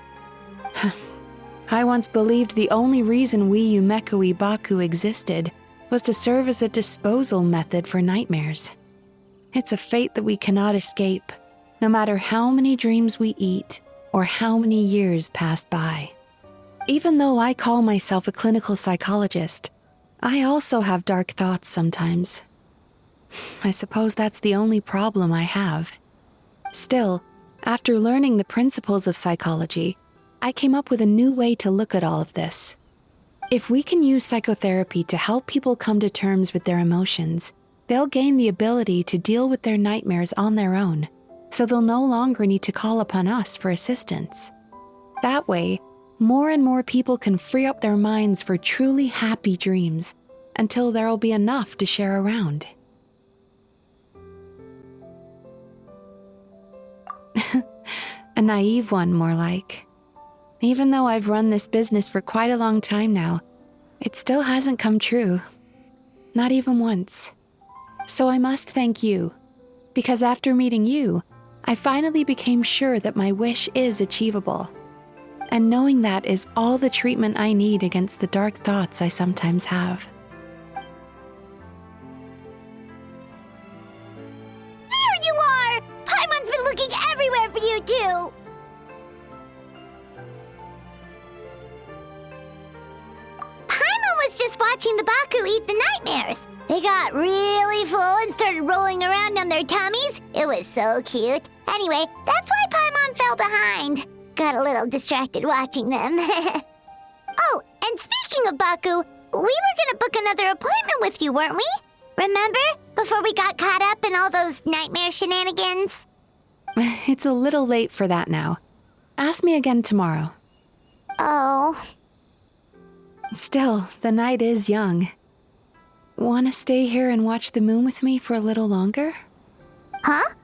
I once believed the only reason we Yumekui Baku existed was to serve as a disposal method for nightmares. It's a fate that we cannot escape, no matter how many dreams we eat or how many years pass by. Even though I call myself a clinical psychologist, I also have dark thoughts sometimes. I suppose that's the only problem I have. Still, after learning the principles of psychology, I came up with a new way to look at all of this. If we can use psychotherapy to help people come to terms with their emotions, they'll gain the ability to deal with their nightmares on their own, so they'll no longer need to call upon us for assistance. That way, more and more people can free up their minds for truly happy dreams until there'll be enough to share around. A naive one, more like. Even though I've run this business for quite a long time now, it still hasn't come true. Not even once. So I must thank you, because after meeting you, I finally became sure that my wish is achievable. And knowing that is all the treatment I need against the dark thoughts I sometimes have. There you are! Paimon's been looking everywhere for you, too! Paimon was just watching the Baku eat the nightmares. They got really full and started rolling around on their tummies. It was so cute. Anyway, that's why Paimon fell behind. Got a little distracted watching them. Oh, and speaking of Baku, we were gonna book another appointment with you, weren't we? Remember? Before we got caught up in all those nightmare shenanigans? It's a little late for that now. Ask me again tomorrow. Oh. Still, the night is young. Want to stay here and watch the moon with me for a little longer? Huh?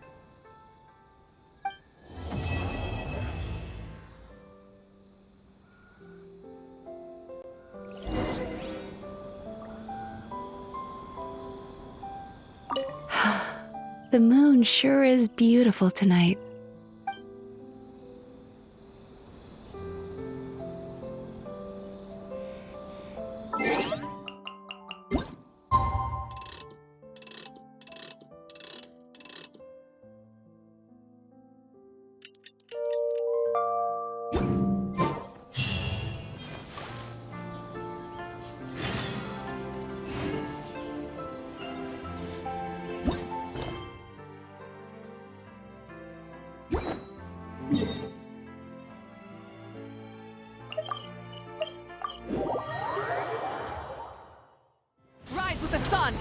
The moon sure is beautiful tonight. Rise with the sun!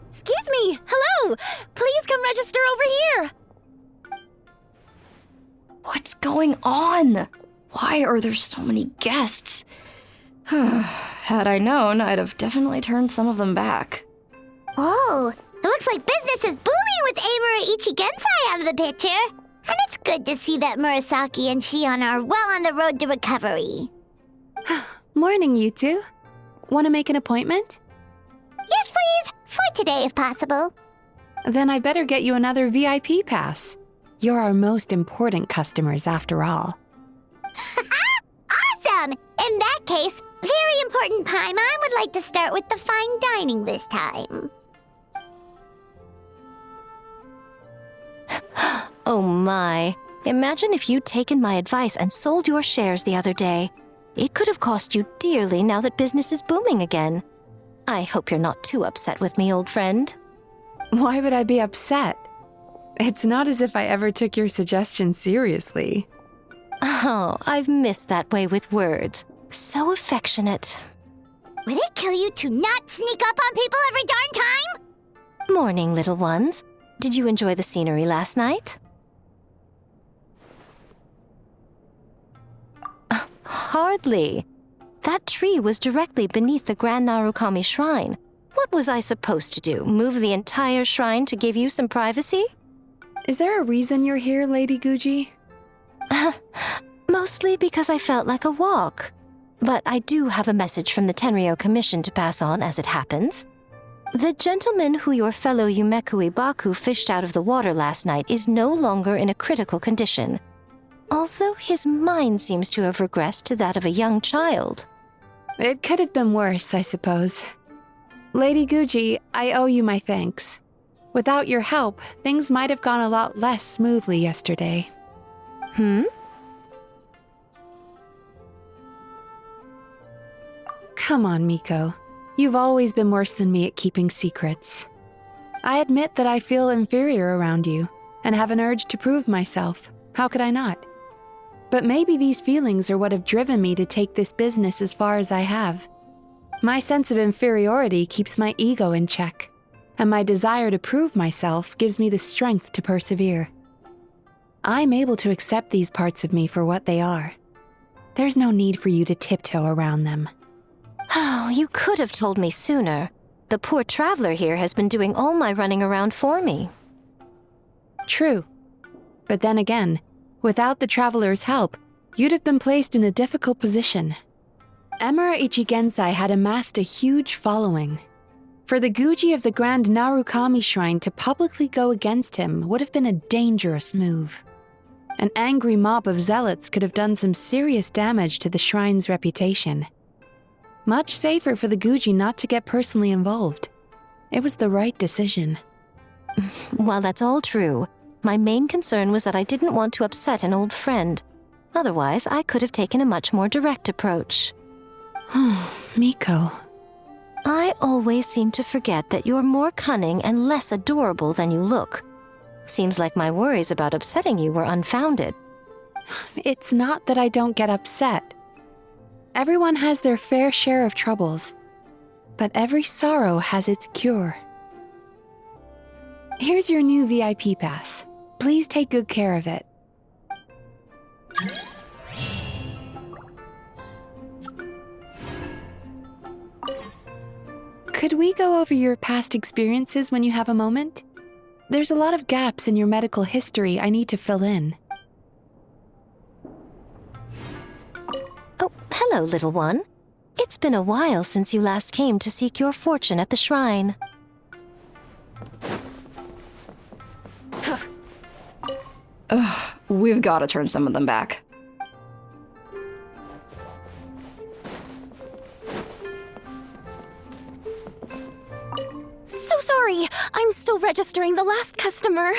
Excuse me! Hello! Please come register over here! What's going on? Why are there so many guests? Had I known, I'd have definitely turned some of them back. Oh, it looks like business is booming with Amura Ichigensai out of the picture. And it's good to see that Murasaki and Shion are well on the road to recovery. Morning, you two. Want to make an appointment? Yes, please. For today, if possible. Then I better get you another VIP pass. You're our most important customers, after all. Awesome! In that case, very important Paimon would like to start with the fine dining this time. Oh my. Imagine if you'd taken my advice and sold your shares the other day. It could have cost you dearly now that business is booming again. I hope you're not too upset with me, old friend. Why would I be upset? It's not as if I ever took your suggestion seriously. Oh, I've missed that way with words. So affectionate. Would it kill you to not sneak up on people every darn time? Morning, little ones. Did you enjoy the scenery last night? Hardly. That tree was directly beneath the Grand Narukami Shrine. What was I supposed to do? Move the entire shrine to give you some privacy? Is there a reason you're here, Lady Guuji? Mostly because I felt like a walk. But I do have a message from the Tenryo Commission to pass on as it happens. The gentleman who your fellow Yumekui Baku fished out of the water last night is no longer in a critical condition, although his mind seems to have regressed to that of a young child. It could have been worse, I suppose. Lady Guuji, I owe you my thanks. Without your help, things might have gone a lot less smoothly yesterday. Come on, Miko. You've always been worse than me at keeping secrets. I admit that I feel inferior around you, and have an urge to prove myself. How could I not? But maybe these feelings are what have driven me to take this business as far as I have. My sense of inferiority keeps my ego in check, and my desire to prove myself gives me the strength to persevere. I'm able to accept these parts of me for what they are. There's no need for you to tiptoe around them. Oh, you could have told me sooner. The poor traveler here has been doing all my running around for me. True. But then again, without the traveler's help, you'd have been placed in a difficult position. Emura Ichigensai had amassed a huge following. For the Guuji of the Grand Narukami Shrine to publicly go against him would have been a dangerous move. An angry mob of zealots could have done some serious damage to the shrine's reputation. Much safer for the Guuji not to get personally involved. It was the right decision. While that's all true, my main concern was that I didn't want to upset an old friend. Otherwise, I could have taken a much more direct approach. Miko. I always seem to forget that you're more cunning and less adorable than you look. Seems like my worries about upsetting you were unfounded. It's not that I don't get upset. Everyone has their fair share of troubles, but every sorrow has its cure. Here's your new VIP pass. Please take good care of it. Could we go over your past experiences when you have a moment? There's a lot of gaps in your medical history I need to fill in. Oh, hello, little one. It's been a while since you last came to seek your fortune at the shrine. Ugh, we've got to turn some of them back. So sorry. I'm still registering the last customer.